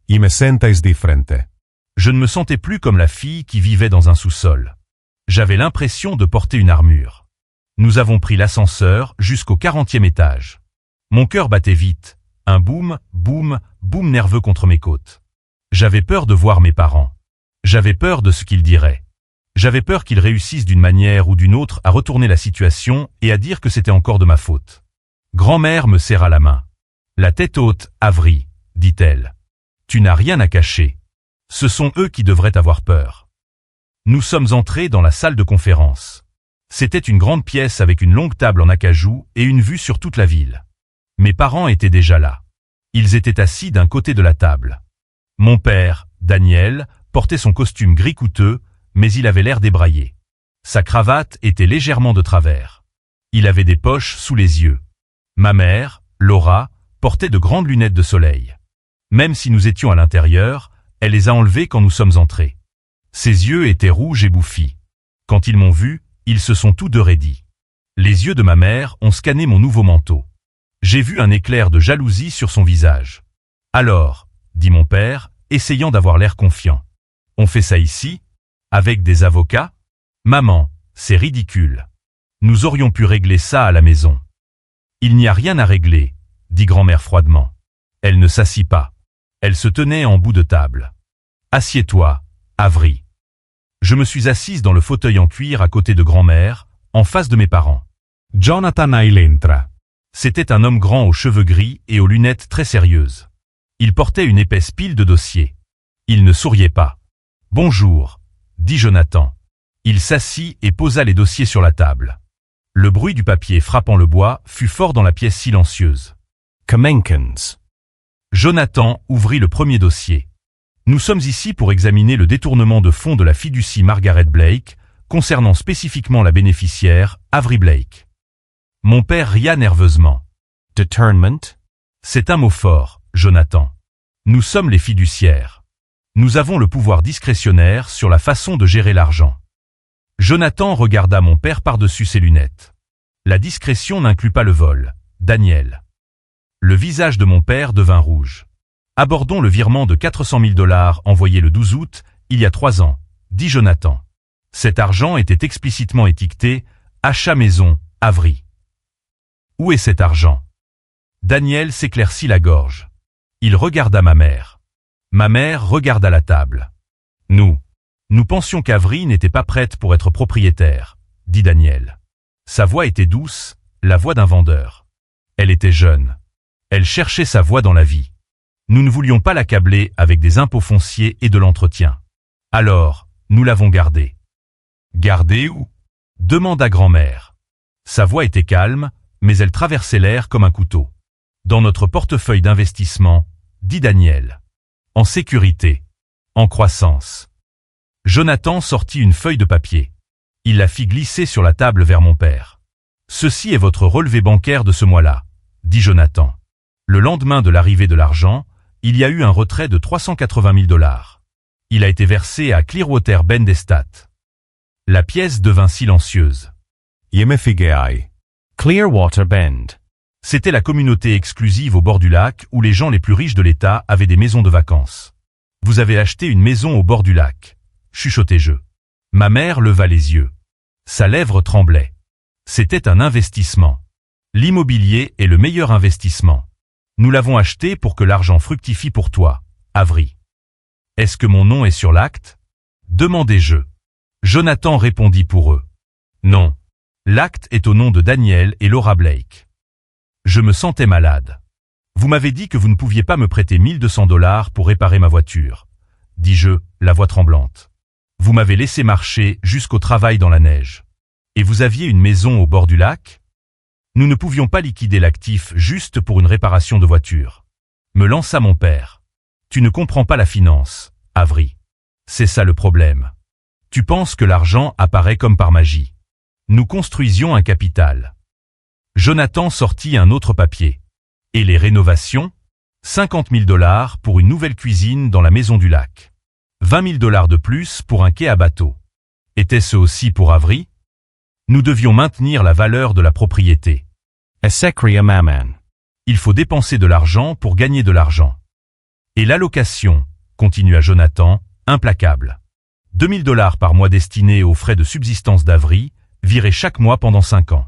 I me sentais differente. Je ne me sentais plus comme la fille qui vivait dans un sous-sol. J'avais l'impression de porter une armure. Nous avons pris l'ascenseur jusqu'au 40e étage. Mon cœur battait vite, un boum, boum, boum nerveux contre mes côtes. J'avais peur de voir mes parents. J'avais peur de ce qu'ils diraient. J'avais peur qu'ils réussissent d'une manière ou d'une autre à retourner la situation et à dire que c'était encore de ma faute. Grand-mère me serra la main. La tête haute, Avery, dit-elle. Tu n'as rien à cacher. Ce sont eux qui devraient avoir peur. Nous sommes entrés dans la salle de conférence. C'était une grande pièce avec une longue table en acajou et une vue sur toute la ville. Mes parents étaient déjà là. Ils étaient assis d'un côté de la table. Mon père, Daniel, portait son costume gris coûteux, mais il avait l'air débraillé. Sa cravate était légèrement de travers. Il avait des poches sous les yeux. Ma mère, Laura, portait de grandes lunettes de soleil. Même si nous étions à l'intérieur, elle les a enlevées quand nous sommes entrés. Ses yeux étaient rouges et bouffis. Quand ils m'ont vu, ils se sont tous deux raidis. Les yeux de ma mère ont scanné mon nouveau manteau. J'ai vu un éclair de jalousie sur son visage. « Alors, » dit mon père, essayant d'avoir l'air confiant. « On fait ça ici ? Avec des avocats ? Maman, c'est ridicule. Nous aurions pu régler ça à la maison. » « Il n'y a rien à régler, » dit grand-mère froidement. Elle ne s'assit pas. Elle se tenait en bout de table. « Assieds-toi, Avery. » Je me suis assise dans le fauteuil en cuir à côté de grand-mère, en face de mes parents. Jonathan Taille entra. C'était un homme grand aux cheveux gris et aux lunettes très sérieuses. Il portait une épaisse pile de dossiers. Il ne souriait pas. « Bonjour, » dit Jonathan. Il s'assit et posa les dossiers sur la table. Le bruit du papier frappant le bois fut fort dans la pièce silencieuse. Kamenkens. Jonathan ouvrit le premier dossier. Nous sommes ici pour examiner le détournement de fonds de la fiducie Margaret Blake, concernant spécifiquement la bénéficiaire, Avery Blake. Mon père ria nerveusement. Determined. C'est un mot fort, Jonathan. Nous sommes les fiduciaires. Nous avons le pouvoir discrétionnaire sur la façon de gérer l'argent. Jonathan regarda mon père par-dessus ses lunettes. La discrétion n'inclut pas le vol, Daniel. Le visage de mon père devint rouge. Abordons le virement de 400 000 $ envoyé le 12 août, il y a 3 ans, dit Jonathan. Cet argent était explicitement étiqueté « Achat maison, Avery ». Où est cet argent? Daniel s'éclaircit la gorge. Il regarda ma mère. Ma mère regarda la table. Nous pensions qu'Avery n'était pas prête pour être propriétaire, dit Daniel. Sa voix était douce, la voix d'un vendeur. Elle était jeune. Elle cherchait sa voie dans la vie. Nous ne voulions pas l'accabler avec des impôts fonciers et de l'entretien. Alors, nous l'avons gardée. Gardée où? Demanda grand-mère. Sa voix était calme, mais elle traversait l'air comme un couteau. Dans notre portefeuille d'investissement, dit Daniel. En sécurité. En croissance. Jonathan sortit une feuille de papier. Il la fit glisser sur la table vers mon père. Ceci est votre relevé bancaire de ce mois-là, dit Jonathan. Le lendemain de l'arrivée de l'argent, il y a eu un retrait de 380 000 $. Il a été versé à Clearwater Bend Estate. La pièce devint silencieuse. Yemefigeai. Clearwater Bend. C'était la communauté exclusive au bord du lac où les gens les plus riches de l'État avaient des maisons de vacances. Vous avez acheté une maison au bord du lac, chuchotai-je. Ma mère leva les yeux. Sa lèvre tremblait. C'était un investissement. L'immobilier est le meilleur investissement. Nous l'avons acheté pour que l'argent fructifie pour toi, Avery. Est-ce que mon nom est sur l'acte? Demandai-je. Jonathan répondit pour eux. Non. L'acte est au nom de Daniel et Laura Blake. Je me sentais malade. Vous m'avez dit que vous ne pouviez pas me prêter 1 200 $ pour réparer ma voiture, dis-je, la voix tremblante. Vous m'avez laissé marcher jusqu'au travail dans la neige. Et vous aviez une maison au bord du lac? Nous ne pouvions pas liquider l'actif juste pour une réparation de voiture. Me lança mon père. Tu ne comprends pas la finance, Avery. C'est ça le problème. Tu penses que l'argent apparaît comme par magie. Nous construisions un capital. Jonathan sortit un autre papier. Et les rénovations? 50 000 $ pour une nouvelle cuisine dans la maison du lac. 20 000 $ de plus pour un quai à bateau. Était-ce aussi pour Avery? Nous devions maintenir la valeur de la propriété. Esekria Maman. Il faut dépenser de l'argent pour gagner de l'argent. Et l'allocation, continua Jonathan, implacable. 2 000 $ par mois destinés aux frais de subsistance d'Avery, virés chaque mois pendant 5 ans.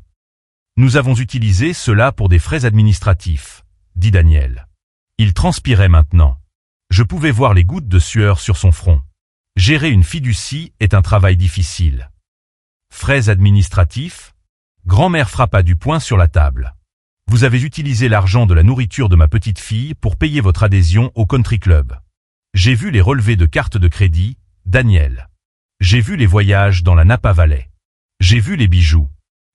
Nous avons utilisé cela pour des frais administratifs, dit Daniel. Il transpirait maintenant. Je pouvais voir les gouttes de sueur sur son front. Gérer une fiducie est un travail difficile. Frais administratifs? Grand-mère frappa du poing sur la table. Vous avez utilisé l'argent de la nourriture de ma petite fille pour payer votre adhésion au country club. J'ai vu les relevés de carte de crédit, Daniel. J'ai vu les voyages dans la Napa Valley. J'ai vu les bijoux.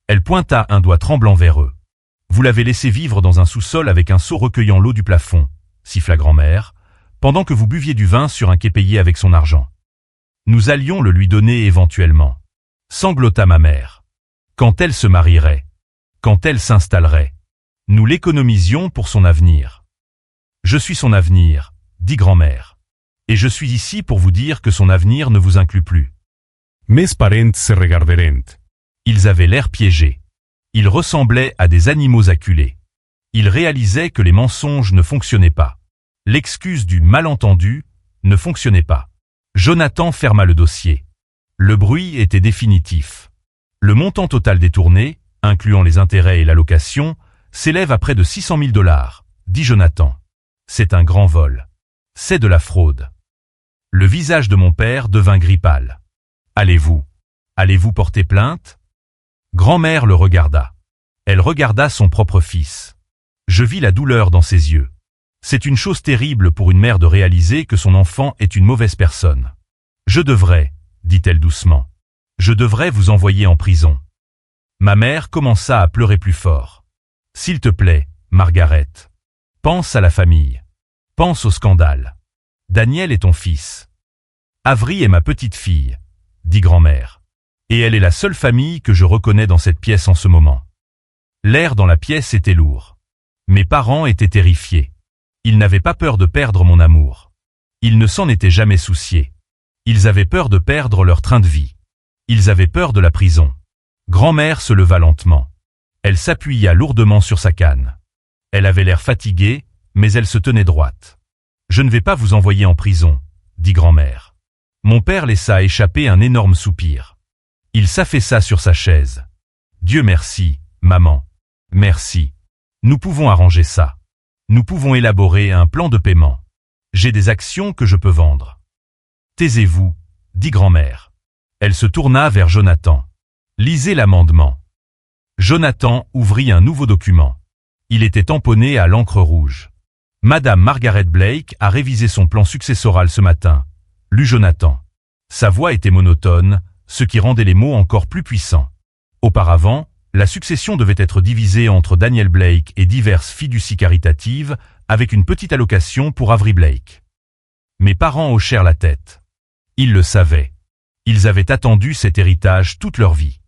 Elle pointa un doigt tremblant vers eux. Vous l'avez laissé vivre dans un sous-sol avec un seau recueillant l'eau du plafond, siffla grand-mère, pendant que vous buviez du vin sur un quai payé avec son argent. Nous allions le lui donner éventuellement. Sanglota ma mère. Quand elle se marierait. Quand elle s'installerait. Nous l'économisions pour son avenir. Je suis son avenir, dit grand-mère. Et je suis ici pour vous dire que son avenir ne vous inclut plus. Mes parents se regarderent. Ils avaient l'air piégés. Ils ressemblaient à des animaux acculés. Ils réalisaient que les mensonges ne fonctionnaient pas. L'excuse du malentendu ne fonctionnait pas. Jonathan ferma le dossier. Le bruit était définitif. Le montant total détourné, incluant les intérêts et l'allocation, s'élève à près de 600 000 $, dit Jonathan. C'est un grand vol. C'est de la fraude. Le visage de mon père devint gris pâle. Allez-vous porter plainte? Grand-mère le regarda. Elle regarda son propre fils. Je vis la douleur dans ses yeux. C'est une chose terrible pour une mère de réaliser que son enfant est une mauvaise personne. Je devrais, dit-elle doucement. Je devrais vous envoyer en prison. Ma mère commença à pleurer plus fort. S'il te plaît, Margaret. Pense à la famille. Pense au scandale. Daniel est ton fils. Avery est ma petite fille, dit grand-mère. Et elle est la seule famille que je reconnais dans cette pièce en ce moment. L'air dans la pièce était lourd. Mes parents étaient terrifiés. Ils n'avaient pas peur de perdre mon amour. Ils ne s'en étaient jamais souciés. Ils avaient peur de perdre leur train de vie. Ils avaient peur de la prison. Grand-mère se leva lentement. Elle s'appuya lourdement sur sa canne. Elle avait l'air fatiguée, mais elle se tenait droite. Je ne vais pas vous envoyer en prison, dit grand-mère. Mon père laissa échapper un énorme soupir. Il s'affaissa sur sa chaise. Dieu merci, maman. Merci. Nous pouvons arranger ça. Nous pouvons élaborer un plan de paiement. J'ai des actions que je peux vendre. Taisez-vous, dit grand-mère. Elle se tourna vers Jonathan. Lisez l'amendement. Jonathan ouvrit un nouveau document. Il était tamponné à l'encre rouge. Madame Margaret Blake a révisé son plan successoral ce matin, lut Jonathan. Sa voix était monotone, ce qui rendait les mots encore plus puissants. Auparavant, la succession devait être divisée entre Daniel Blake et diverses fiducies caritatives, avec une petite allocation pour Avery Blake. Mes parents hochèrent la tête. Ils le savaient. Ils avaient attendu cet héritage toute leur vie.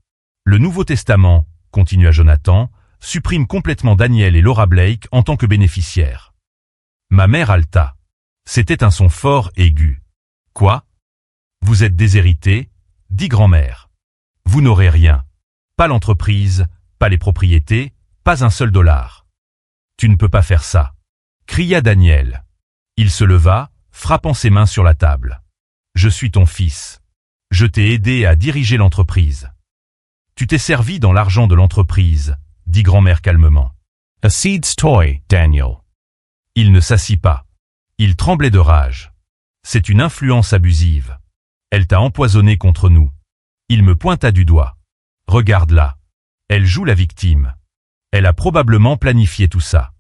Le Nouveau Testament, continua Jonathan, supprime complètement Daniel et Laura Blake en tant que bénéficiaires. Ma mère haleta. C'était un son fort et aigu. Quoi? Vous êtes déshérité, dit grand-mère. Vous n'aurez rien. Pas l'entreprise, pas les propriétés, pas un seul dollar. Tu ne peux pas faire ça, cria Daniel. Il se leva, frappant ses mains sur la table. Je suis ton fils. Je t'ai aidé à diriger l'entreprise. Tu t'es servi dans l'argent de l'entreprise, dit grand-mère calmement. A seed's toy, Daniel. Il ne s'assit pas. Il tremblait de rage. C'est une influence abusive. Elle t'a empoisonné contre nous. Il me pointa du doigt. Regarde-la. Elle joue la victime. Elle a probablement planifié tout ça.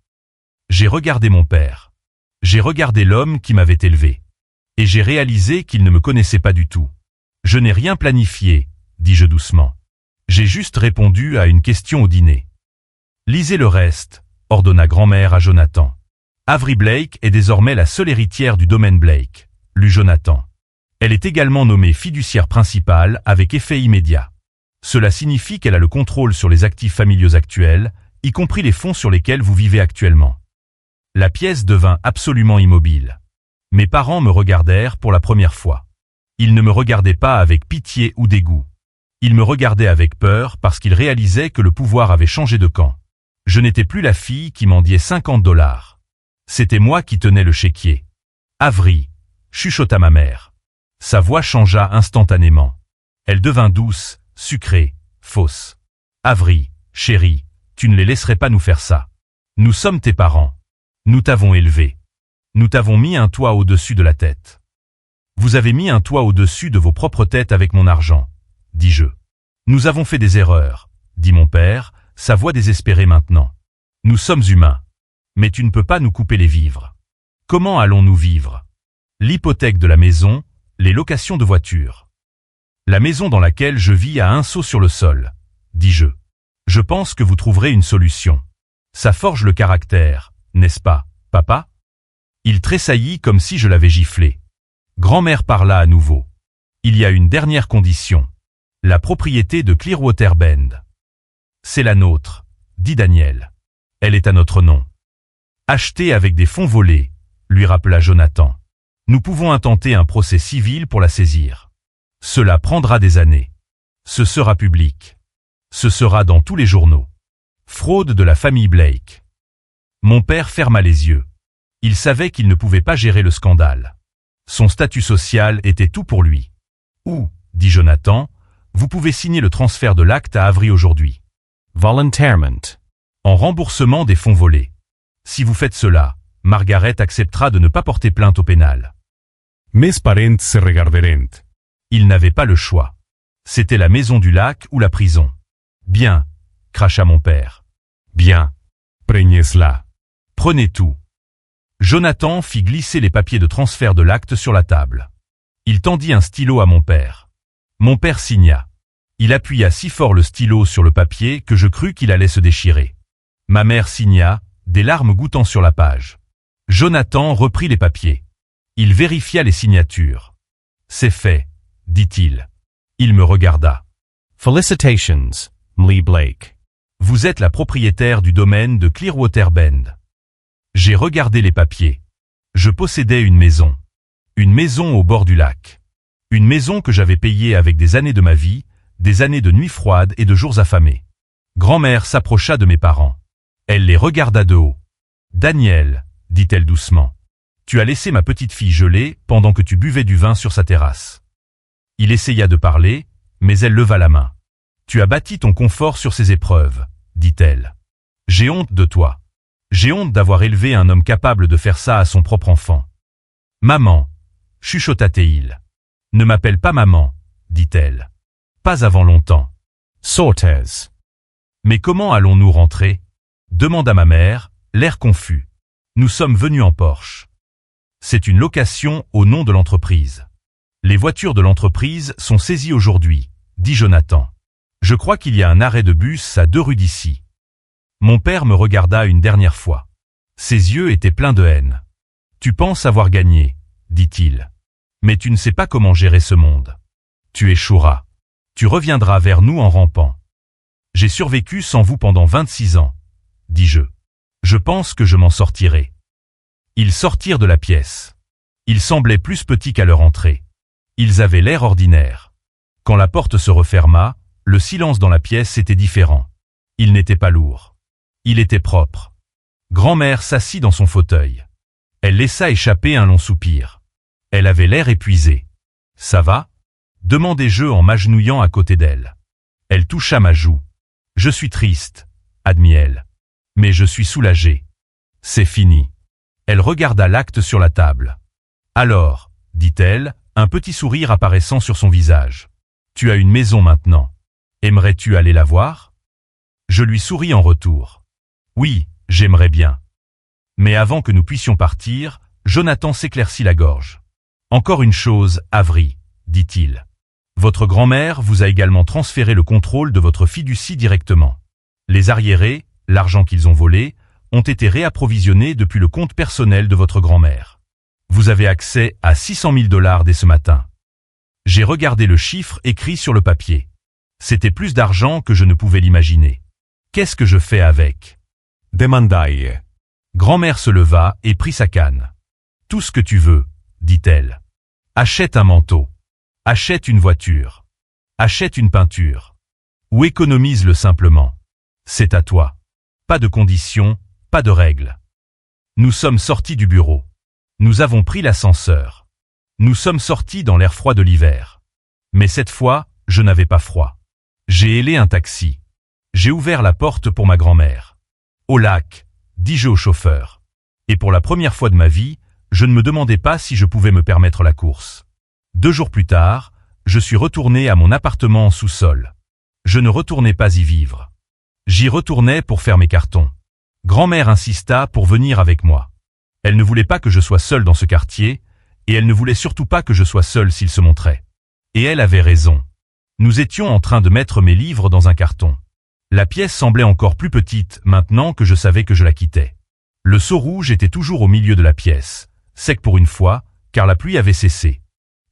J'ai regardé mon père. J'ai regardé l'homme qui m'avait élevé. Et j'ai réalisé qu'il ne me connaissait pas du tout. Je n'ai rien planifié, dis-je doucement. J'ai juste répondu à une question au dîner. Lisez le reste, ordonna grand-mère à Jonathan. Avery Blake est désormais la seule héritière du domaine Blake, lut Jonathan. Elle est également nommée fiduciaire principale avec effet immédiat. Cela signifie qu'elle a le contrôle sur les actifs familiaux actuels, y compris les fonds sur lesquels vous vivez actuellement. La pièce devint absolument immobile. Mes parents me regardèrent pour la première fois. Ils ne me regardaient pas avec pitié ou dégoût. Ils me regardaient avec peur parce qu'ils réalisaient que le pouvoir avait changé de camp. Je n'étais plus la fille qui mendiait $50. C'était moi qui tenais le chéquier. Avery, chuchota ma mère. Sa voix changea instantanément. Elle devint douce, sucrée, fausse. Avery, chérie, tu ne les laisserais pas nous faire ça. Nous sommes tes parents. Nous t'avons élevé. Nous t'avons mis un toit au-dessus de la tête. Vous avez mis un toit au-dessus de vos propres têtes avec mon argent, dis-je. Nous avons fait des erreurs, dit mon père, sa voix désespérée maintenant. Nous sommes humains. Mais tu ne peux pas nous couper les vivres. Comment allons-nous vivre? L'hypothèque de la maison, les locations de voitures. La maison dans laquelle je vis a un seau sur le sol, dis-je. Je pense que vous trouverez une solution. Ça forge le caractère, n'est-ce pas, papa? Il tressaillit comme si je l'avais giflé. Grand-mère parla à nouveau. Il y a une dernière condition. La propriété de Clearwater Bend. C'est la nôtre, dit Daniel. Elle est à notre nom. Achetée avec des fonds volés, lui rappela Jonathan. Nous pouvons intenter un procès civil pour la saisir. Cela prendra des années. Ce sera public. Ce sera dans tous les journaux. Fraude de la famille Blake. Mon père ferma les yeux. Il savait qu'il ne pouvait pas gérer le scandale. Son statut social était tout pour lui. Ou, dit Jonathan, vous pouvez signer le transfert de l'acte à Avery aujourd'hui. Voluntarement. En remboursement des fonds volés. Si vous faites cela, Margaret acceptera de ne pas porter plainte au pénal. Mes parents se regarderont. Il n'avait pas le choix. C'était la maison du lac ou la prison. Bien, cracha mon père. Bien. Prenez-la. Prenez tout. Jonathan fit glisser les papiers de transfert de l'acte sur la table. Il tendit un stylo à mon père. Mon père signa. Il appuya si fort le stylo sur le papier que je crus qu'il allait se déchirer. Ma mère signa, des larmes gouttant sur la page. Jonathan reprit les papiers. Il vérifia les signatures. C'est fait, dit-il. Il me regarda. Felicitations, Lee Blake. Vous êtes la propriétaire du domaine de Clearwater Bend. J'ai regardé les papiers. Je possédais une maison. Une maison au bord du lac. Une maison que j'avais payée avec des années de ma vie, des années de nuits froides et de jours affamés. Grand-mère s'approcha de mes parents. Elle les regarda de haut. Daniel, dit-elle doucement, tu as laissé ma petite fille gelée pendant que tu buvais du vin sur sa terrasse. Il essaya de parler, mais elle leva la main. Tu as bâti ton confort sur ces épreuves, dit-elle. J'ai honte de toi. J'ai honte d'avoir élevé un homme capable de faire ça à son propre enfant. Maman, chuchota-t-il. Ne m'appelle pas maman, dit-elle. Pas avant longtemps. Sortez. Mais comment allons-nous rentrer? Demanda ma mère, l'air confus. Nous sommes venus en Porsche. C'est une location au nom de l'entreprise. Les voitures de l'entreprise sont saisies aujourd'hui, dit Jonathan. Je crois qu'il y a un arrêt de bus à 2 rues d'ici. Mon père me regarda une dernière fois. Ses yeux étaient pleins de haine. Tu penses avoir gagné, dit-il. Mais tu ne sais pas comment gérer ce monde. Tu échoueras. Tu reviendras vers nous en rampant. J'ai survécu sans vous pendant 26 ans, dis-je. Je pense que je m'en sortirai. Ils sortirent de la pièce. Ils semblaient plus petits qu'à leur entrée. Ils avaient l'air ordinaire. Quand la porte se referma, le silence dans la pièce était différent. Il n'était pas lourd. Il était propre. Grand-mère s'assit dans son fauteuil. Elle laissa échapper un long soupir. Elle avait l'air épuisée. « Ça va ?» demandai-je en m'agenouillant à côté d'elle. Elle toucha ma joue. « Je suis triste, » admit-elle. « Mais je suis soulagée. C'est fini. » Elle regarda l'acte sur la table. « Alors, » dit-elle, un petit sourire apparaissant sur son visage. « Tu as une maison maintenant. Aimerais-tu aller la voir ?» Je lui souris en retour. « Oui, j'aimerais bien. » Mais avant que nous puissions partir, Jonathan s'éclaircit la gorge. « Encore une chose, Avery, » dit-il. « Votre grand-mère vous a également transféré le contrôle de votre fiducie directement. Les arriérés, l'argent qu'ils ont volé, ont été réapprovisionnés depuis le compte personnel de votre grand-mère. Vous avez accès à 600 000 $ dès ce matin. J'ai regardé le chiffre écrit sur le papier. C'était plus d'argent que je ne pouvais l'imaginer. Qu'est-ce que je fais avec? Demandai. Grand-mère se leva et prit sa canne. Tout ce que tu veux, dit-elle. Achète un manteau. Achète une voiture. Achète une peinture. Ou économise-le simplement. C'est à toi. Pas de conditions, pas de règles. Nous sommes sortis du bureau. Nous avons pris l'ascenseur. Nous sommes sortis dans l'air froid de l'hiver. Mais cette fois, je n'avais pas froid. J'ai hélé un taxi. J'ai ouvert la porte pour ma grand-mère. Au lac, dis-je au chauffeur. Et pour la première fois de ma vie, je ne me demandais pas si je pouvais me permettre la course. 2 jours plus tard, je suis retourné à mon appartement en sous-sol. Je ne retournais pas y vivre. J'y retournais pour faire mes cartons. Grand-mère insista pour venir avec moi. Elle ne voulait pas que je sois seul dans ce quartier, et elle ne voulait surtout pas que je sois seul s'il se montrait. Et elle avait raison. Nous étions en train de mettre mes livres dans un carton. La pièce semblait encore plus petite maintenant que je savais que je la quittais. Le seau rouge était toujours au milieu de la pièce, sec pour une fois, car la pluie avait cessé.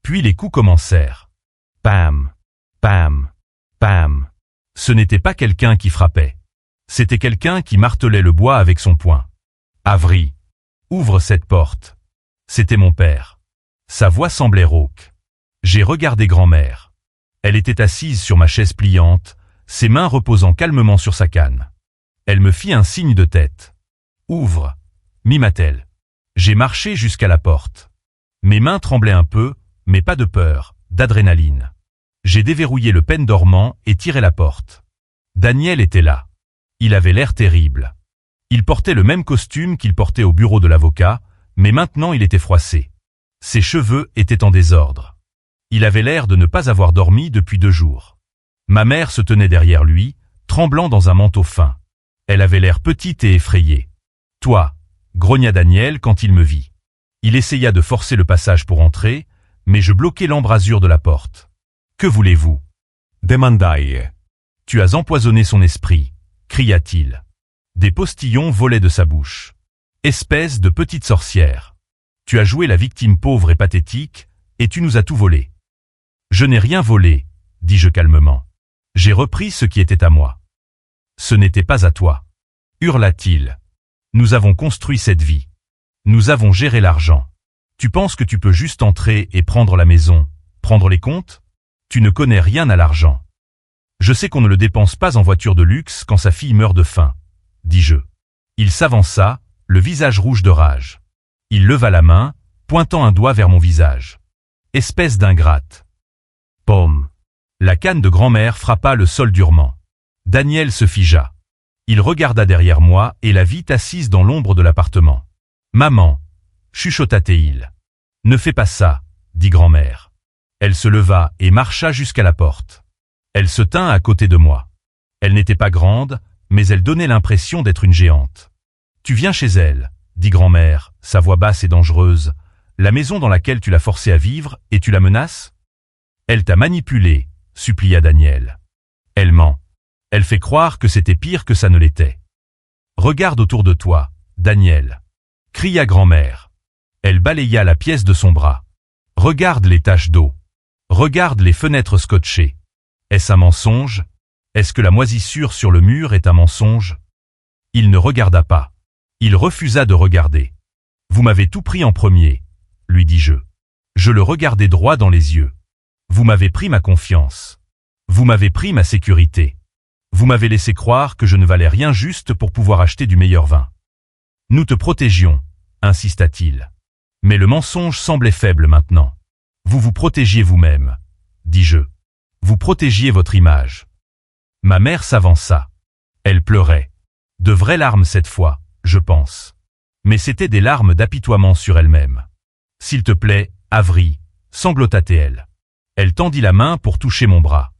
Puis les coups commencèrent. Pam, pam, pam. Ce n'était pas quelqu'un qui frappait. C'était quelqu'un qui martelait le bois avec son poing. Avery, ouvre cette porte. C'était mon père. Sa voix semblait rauque. J'ai regardé grand-mère. Elle était assise sur ma chaise pliante, ses mains reposant calmement sur sa canne. Elle me fit un signe de tête. Ouvre, mima-t-elle. J'ai marché jusqu'à la porte. Mes mains tremblaient un peu, mais pas de peur, d'adrénaline. J'ai déverrouillé le pêne dormant et tiré la porte. Daniel était là. Il avait l'air terrible. Il portait le même costume qu'il portait au bureau de l'avocat, mais maintenant il était froissé. Ses cheveux étaient en désordre. Il avait l'air de ne pas avoir dormi depuis 2 jours. Ma mère se tenait derrière lui, tremblant dans un manteau fin. Elle avait l'air petite et effrayée. « Toi !» grogna Daniel quand il me vit. Il essaya de forcer le passage pour entrer, mais je bloquai l'embrasure de la porte. « Que voulez-vous » Demandai. Tu as empoisonné son esprit, cria-t-il. Des postillons volaient de sa bouche. Espèce de petite sorcière. Tu as joué la victime pauvre et pathétique, et tu nous as tout volé. Je n'ai rien volé, dis-je calmement. J'ai repris ce qui était à moi. Ce n'était pas à toi, hurla-t-il. Nous avons construit cette vie. Nous avons géré l'argent. Tu penses que tu peux juste entrer et prendre la maison, prendre les comptes? Tu ne connais rien à l'argent. Je sais qu'on ne le dépense pas en voiture de luxe quand sa fille meurt de faim, dis-je. Il s'avança, le visage rouge de rage. Il leva la main, pointant un doigt vers mon visage. Espèce d'ingrate. Paume. La canne de grand-mère frappa le sol durement. Daniel se figea. Il regarda derrière moi et la vit assise dans l'ombre de l'appartement. Maman, chuchota-t-il. Ne fais pas ça, dit grand-mère. Elle se leva et marcha jusqu'à la porte. Elle se tint à côté de moi. Elle n'était pas grande, mais elle donnait l'impression d'être une géante. Tu viens chez elle, dit grand-mère, sa voix basse et dangereuse, la maison dans laquelle tu l'as forcée à vivre et tu la menaces? Elle t'a manipulé, supplia Daniel. Elle ment. Elle fait croire que c'était pire que ça ne l'était. Regarde autour de toi, Daniel, cria grand-mère. Elle balaya la pièce de son bras. Regarde les taches d'eau. Regarde les fenêtres scotchées. Est-ce un mensonge? Est-ce que la moisissure sur le mur est un mensonge? Il ne regarda pas. Il refusa de regarder. Vous m'avez tout pris en premier, lui dis-je. Je le regardai droit dans les yeux. Vous m'avez pris ma confiance. Vous m'avez pris ma sécurité. Vous m'avez laissé croire que je ne valais rien juste pour pouvoir acheter du meilleur vin. Nous te protégions, insista-t-il. Mais le mensonge semblait faible maintenant. Vous vous protégiez vous-même, dis-je. Vous protégiez votre image. Ma mère s'avança. Elle pleurait. De vraies larmes cette fois, je pense. Mais c'étaient des larmes d'apitoiement sur elle-même. S'il te plaît, Avery, sanglota-t-elle. Elle tendit la main pour toucher mon bras.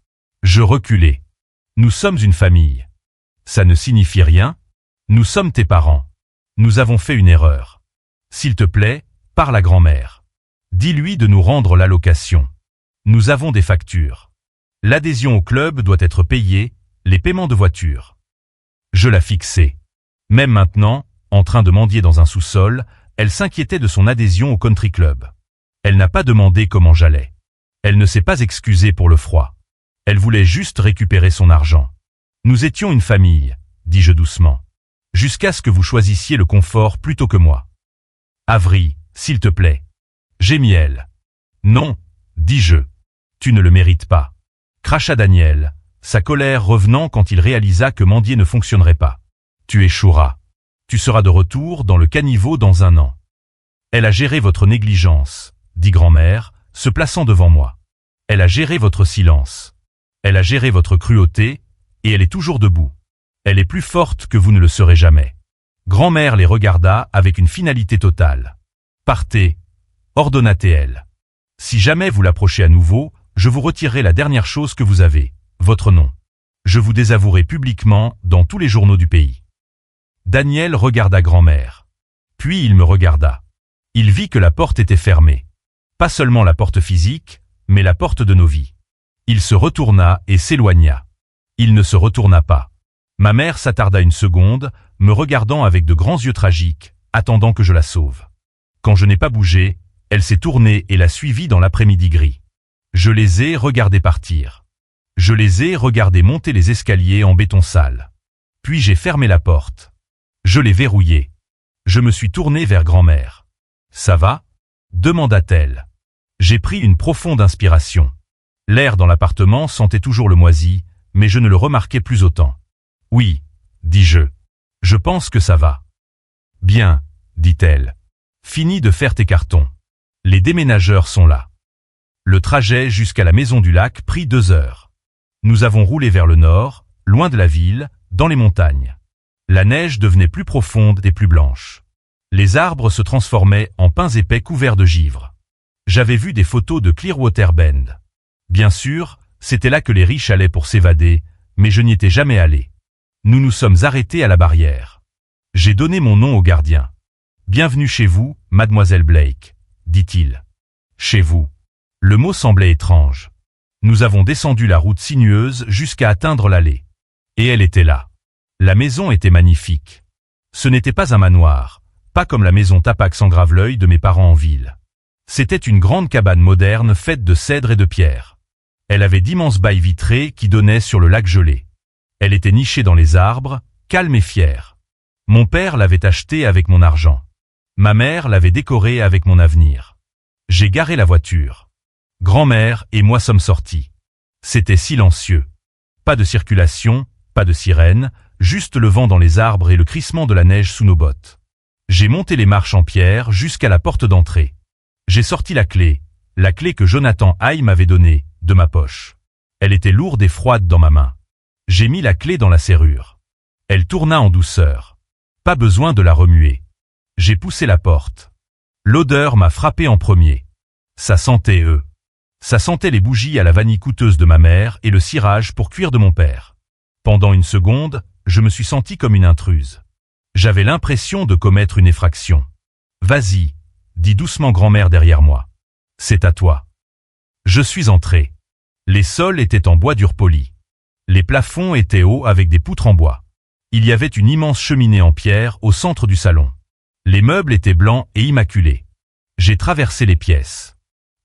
Je reculai. Nous sommes une famille. Ça ne signifie rien. Nous sommes tes parents. Nous avons fait une erreur. S'il te plaît, parle à grand-mère. Dis-lui de nous rendre l'allocation. Nous avons des factures. L'adhésion au club doit être payée, les paiements de voiture. Je la fixais. Même maintenant, en train de mendier dans un sous-sol, elle s'inquiétait de son adhésion au country club. Elle n'a pas demandé comment j'allais. Elle ne s'est pas excusée pour le froid. Elle voulait juste récupérer son argent. Nous étions une famille, dis-je doucement. Jusqu'à ce que vous choisissiez le confort plutôt que moi. Avery, s'il te plaît. Gémit-elle. Non, dis-je. Tu ne le mérites pas. Cracha Daniel, sa colère revenant quand il réalisa que mendier ne fonctionnerait pas. Tu échoueras. Tu seras de retour dans le caniveau dans 1 an. Elle a géré votre négligence, dit grand-mère, se plaçant devant moi. Elle a géré votre silence. Elle a géré votre cruauté, et elle est toujours debout. Elle est plus forte que vous ne le serez jamais. Grand-mère les regarda avec une finalité totale. Partez, ordonna-t-elle. Si jamais vous l'approchez à nouveau, je vous retirerai la dernière chose que vous avez, votre nom. Je vous désavouerai publiquement dans tous les journaux du pays. Daniel regarda grand-mère. Puis il me regarda. Il vit que la porte était fermée. Pas seulement la porte physique, mais la porte de nos vies. Il se retourna et s'éloigna. Il ne se retourna pas. Ma mère s'attarda une seconde, me regardant avec de grands yeux tragiques, attendant que je la sauve. Quand je n'ai pas bougé, elle s'est tournée et l'a suivie dans l'après-midi gris. Je les ai regardés partir. Je les ai regardés monter les escaliers en béton sale. Puis j'ai fermé la porte. Je l'ai verrouillée. Je me suis tourné vers grand-mère. « Ça va ?» demanda-t-elle. J'ai pris une profonde inspiration. L'air dans l'appartement sentait toujours le moisi, mais je ne le remarquais plus autant. « Oui, dis-je. Je pense que ça va. »« Bien, dit-elle. Finis de faire tes cartons. Les déménageurs sont là. » Le trajet jusqu'à la maison du lac prit 2 heures. Nous avons roulé vers le nord, loin de la ville, dans les montagnes. La neige devenait plus profonde et plus blanche. Les arbres se transformaient en pins épais couverts de givre. J'avais vu des photos de Clearwater Bend. Bien sûr, c'était là que les riches allaient pour s'évader, mais je n'y étais jamais allé. Nous nous sommes arrêtés à la barrière. J'ai donné mon nom au gardien. « Bienvenue chez vous, mademoiselle Blake », dit-il. « Chez vous ». Le mot semblait étrange. Nous avons descendu la route sinueuse jusqu'à atteindre l'allée. Et elle était là. La maison était magnifique. Ce n'était pas un manoir, pas comme la maison Tapax en Graveleuil de mes parents en ville. C'était une grande cabane moderne faite de cèdre et de pierre. Elle avait d'immenses baies vitrées qui donnaient sur le lac gelé. Elle était nichée dans les arbres, calme et fière. Mon père l'avait achetée avec mon argent. Ma mère l'avait décorée avec mon avenir. J'ai garé la voiture. Grand-mère et moi sommes sortis. C'était silencieux. Pas de circulation, pas de sirène, juste le vent dans les arbres et le crissement de la neige sous nos bottes. J'ai monté les marches en pierre jusqu'à la porte d'entrée. J'ai sorti la clé que Jonathan Hay m'avait donnée, de ma poche. Elle était lourde et froide dans ma main. J'ai mis la clé dans la serrure. Elle tourna en douceur. Pas besoin de la remuer. J'ai poussé la porte. L'odeur m'a frappé en premier. Ça sentait Ça sentait les bougies à la vanille coûteuse de ma mère et le cirage pour cuire de mon père. Pendant une seconde, je me suis senti comme une intruse. J'avais l'impression de commettre une effraction. « Vas-y », dit doucement grand-mère derrière moi. « C'est à toi. » Je suis entré. Les sols étaient en bois dur poli. Les plafonds étaient hauts avec des poutres en bois. Il y avait une immense cheminée en pierre au centre du salon. Les meubles étaient blancs et immaculés. J'ai traversé les pièces.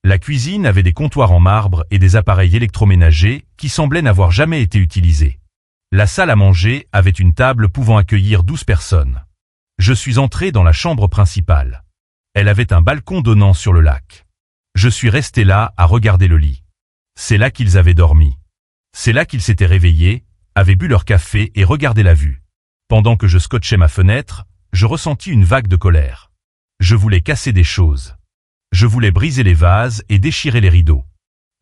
La cuisine avait des comptoirs en marbre et des appareils électroménagers qui semblaient n'avoir jamais été utilisés. La salle à manger avait une table pouvant accueillir 12 personnes. Je suis entré dans la chambre principale. Elle avait un balcon donnant sur le lac. Je suis resté là à regarder le lit. C'est là qu'ils avaient dormi. C'est là qu'ils s'étaient réveillés, avaient bu leur café et regardé la vue. Pendant que je scotchais ma fenêtre, je ressentis une vague de colère. Je voulais casser des choses. Je voulais briser les vases et déchirer les rideaux.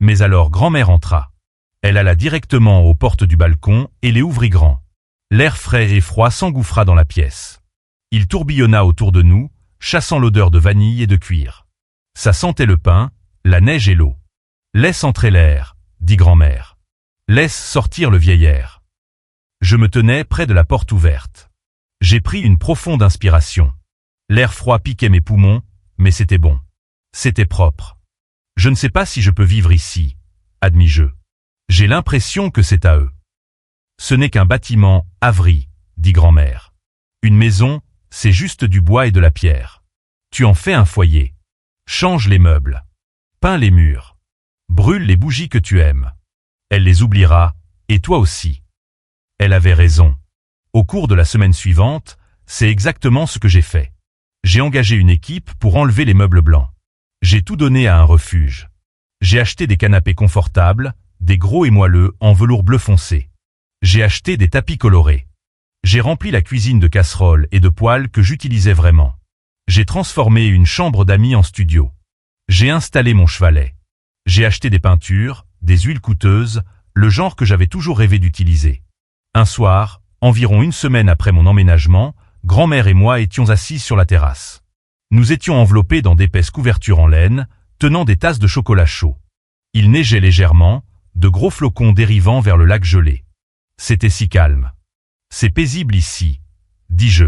Mais alors grand-mère entra. Elle alla directement aux portes du balcon et les ouvrit grand. L'air frais et froid s'engouffra dans la pièce. Il tourbillonna autour de nous, chassant l'odeur de vanille et de cuir. Ça sentait le pain, la neige et l'eau. « Laisse entrer l'air », dit grand-mère. « Laisse sortir le vieil air. » Je me tenais près de la porte ouverte. J'ai pris une profonde inspiration. L'air froid piquait mes poumons, mais c'était bon. C'était propre. Je ne sais pas si je peux vivre ici, admis-je. J'ai l'impression que c'est à eux. Ce n'est qu'un bâtiment, Avery, dit grand-mère. Une maison, c'est juste du bois et de la pierre. Tu en fais un foyer. Change les meubles. Peins les murs. Brûle les bougies que tu aimes. Elle les oubliera, et toi aussi. Elle avait raison. Au cours de la semaine suivante, c'est exactement ce que j'ai fait. J'ai engagé une équipe pour enlever les meubles blancs. J'ai tout donné à un refuge. J'ai acheté des canapés confortables, des gros et moelleux en velours bleu foncé. J'ai acheté des tapis colorés. J'ai rempli la cuisine de casseroles et de poêles que j'utilisais vraiment. J'ai transformé une chambre d'amis en studio. J'ai installé mon chevalet. J'ai acheté des peintures, des huiles coûteuses, le genre que j'avais toujours rêvé d'utiliser. Un soir, environ une semaine après mon emménagement, grand-mère et moi étions assises sur la terrasse. Nous étions enveloppés dans d'épaisses couvertures en laine, tenant des tasses de chocolat chaud. Il neigeait légèrement, de gros flocons dérivant vers le lac gelé. C'était si calme. C'est paisible ici, dis-je.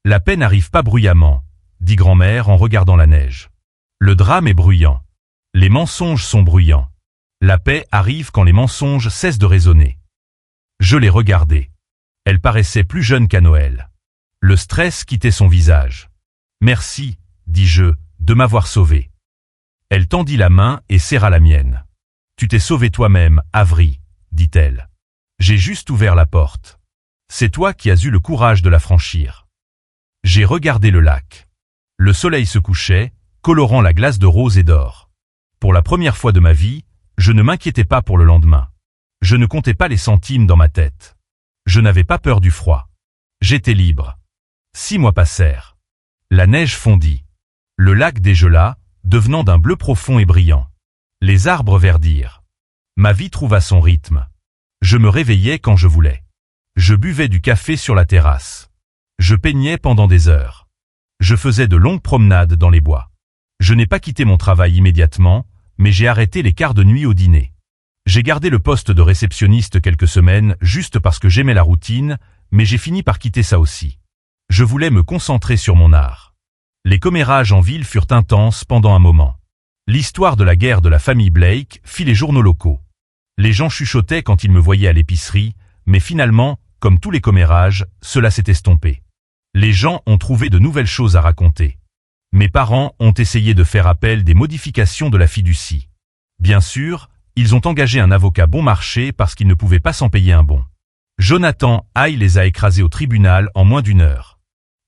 La paix n'arrive pas bruyamment, dit grand-mère en regardant la neige. Le drame est bruyant. Les mensonges sont bruyants. La paix arrive quand les mensonges cessent de résonner. Je l'ai regardée. Elle paraissait plus jeune qu'à Noël. Le stress quittait son visage. Merci, dis-je, de m'avoir sauvé. Elle tendit la main et serra la mienne. Tu t'es sauvé toi-même, Avery, dit-elle. J'ai juste ouvert la porte. C'est toi qui as eu le courage de la franchir. J'ai regardé le lac. Le soleil se couchait, colorant la glace de rose et d'or. Pour la première fois de ma vie, je ne m'inquiétais pas pour le lendemain. Je ne comptais pas les centimes dans ma tête. Je n'avais pas peur du froid. J'étais libre. 6 mois passèrent. La neige fondit. Le lac dégela, devenant d'un bleu profond et brillant. Les arbres verdirent. Ma vie trouva son rythme. Je me réveillais quand je voulais. Je buvais du café sur la terrasse. Je peignais pendant des heures. Je faisais de longues promenades dans les bois. Je n'ai pas quitté mon travail immédiatement, mais j'ai arrêté les quarts de nuit au dîner. J'ai gardé le poste de réceptionniste quelques semaines juste parce que j'aimais la routine, mais j'ai fini par quitter ça aussi. Je voulais me concentrer sur mon art. Les commérages en ville furent intenses pendant un moment. L'histoire de la guerre de la famille Blake fit les journaux locaux. Les gens chuchotaient quand ils me voyaient à l'épicerie, mais finalement, comme tous les commérages, cela s'est estompé. Les gens ont trouvé de nouvelles choses à raconter. Mes parents ont essayé de faire appel des modifications de la fiducie. Bien sûr, ils ont engagé un avocat bon marché parce qu'ils ne pouvaient pas s'en payer un bon. Jonathan Hay les a écrasés au tribunal en moins d'1 heure.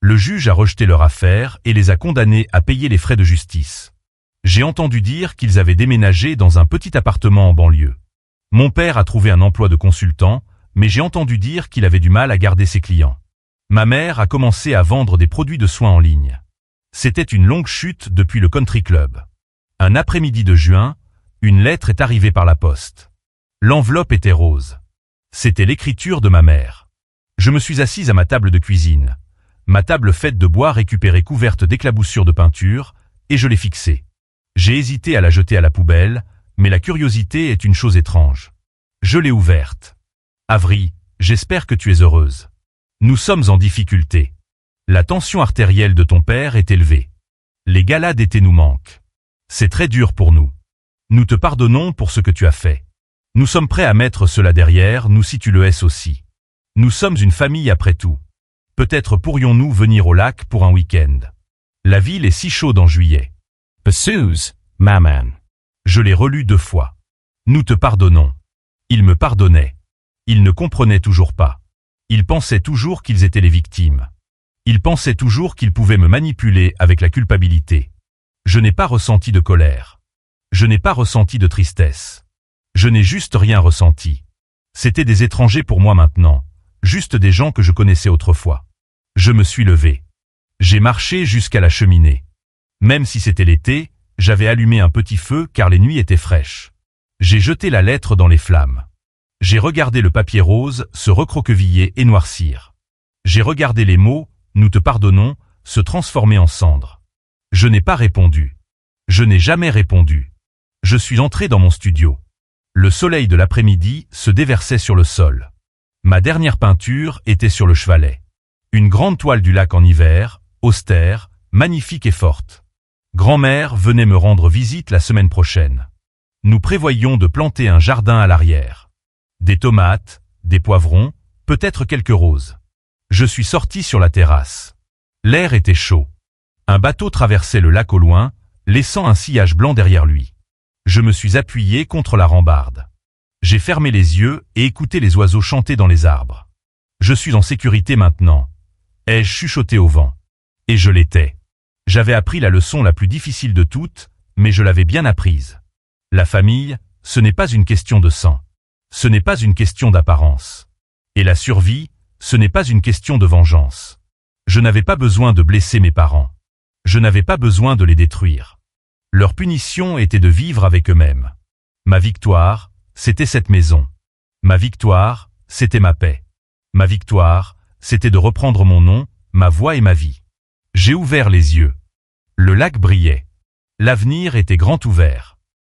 Le juge a rejeté leur affaire et les a condamnés à payer les frais de justice. J'ai entendu dire qu'ils avaient déménagé dans un petit appartement en banlieue. Mon père a trouvé un emploi de consultant, mais j'ai entendu dire qu'il avait du mal à garder ses clients. Ma mère a commencé à vendre des produits de soins en ligne. C'était une longue chute depuis le country club. Un après-midi de juin, une lettre est arrivée par la poste. L'enveloppe était rose. C'était l'écriture de ma mère. Je me suis assise à ma table de cuisine. Ma table faite de bois récupérée couverte d'éclaboussures de peinture, et je l'ai fixée. J'ai hésité à la jeter à la poubelle, mais la curiosité est une chose étrange. Je l'ai ouverte. Avery, j'espère que tu es heureuse. Nous sommes en difficulté. La tension artérielle de ton père est élevée. Les galas d'été nous manquent. C'est très dur pour nous. Nous te pardonnons pour ce que tu as fait. Nous sommes prêts à mettre cela derrière nous si tu le es aussi. Nous sommes une famille après tout. Peut-être pourrions-nous venir au lac pour un week-end. La ville est si chaude en juillet. Bessus, Maman. Je l'ai relu 2 fois. Nous te pardonnons. Ils me pardonnaient. Ils ne comprenaient toujours pas. Ils pensaient toujours qu'ils étaient les victimes. Ils pensaient toujours qu'ils pouvaient me manipuler avec la culpabilité. Je n'ai pas ressenti de colère. Je n'ai pas ressenti de tristesse. Je n'ai juste rien ressenti. C'étaient des étrangers pour moi maintenant, juste des gens que je connaissais autrefois. Je me suis levé. J'ai marché jusqu'à la cheminée. Même si c'était l'été, j'avais allumé un petit feu car les nuits étaient fraîches. J'ai jeté la lettre dans les flammes. J'ai regardé le papier rose se recroqueviller et noircir. J'ai regardé les mots « Nous te pardonnons » se transformer en cendres. Je n'ai pas répondu. Je n'ai jamais répondu. Je suis entré dans mon studio. Le soleil de l'après-midi se déversait sur le sol. Ma dernière peinture était sur le chevalet. Une grande toile du lac en hiver, austère, magnifique et forte. Grand-mère venait me rendre visite la semaine prochaine. Nous prévoyions de planter un jardin à l'arrière. Des tomates, des poivrons, peut-être quelques roses. Je suis sorti sur la terrasse. L'air était chaud. Un bateau traversait le lac au loin, laissant un sillage blanc derrière lui. Je me suis appuyé contre la rambarde. J'ai fermé les yeux et écouté les oiseaux chanter dans les arbres. Je suis en sécurité maintenant. Ai-je chuchoté au vent? Et je l'étais. J'avais appris la leçon la plus difficile de toutes, mais je l'avais bien apprise. La famille, ce n'est pas une question de sang. Ce n'est pas une question d'apparence. Et la survie, ce n'est pas une question de vengeance. Je n'avais pas besoin de blesser mes parents. Je n'avais pas besoin de les détruire. Leur punition était de vivre avec eux-mêmes. Ma victoire, c'était cette maison. Ma victoire, c'était ma paix. Ma victoire, c'était de reprendre mon nom, ma voix et ma vie. J'ai ouvert les yeux. Le lac brillait. L'avenir était grand ouvert.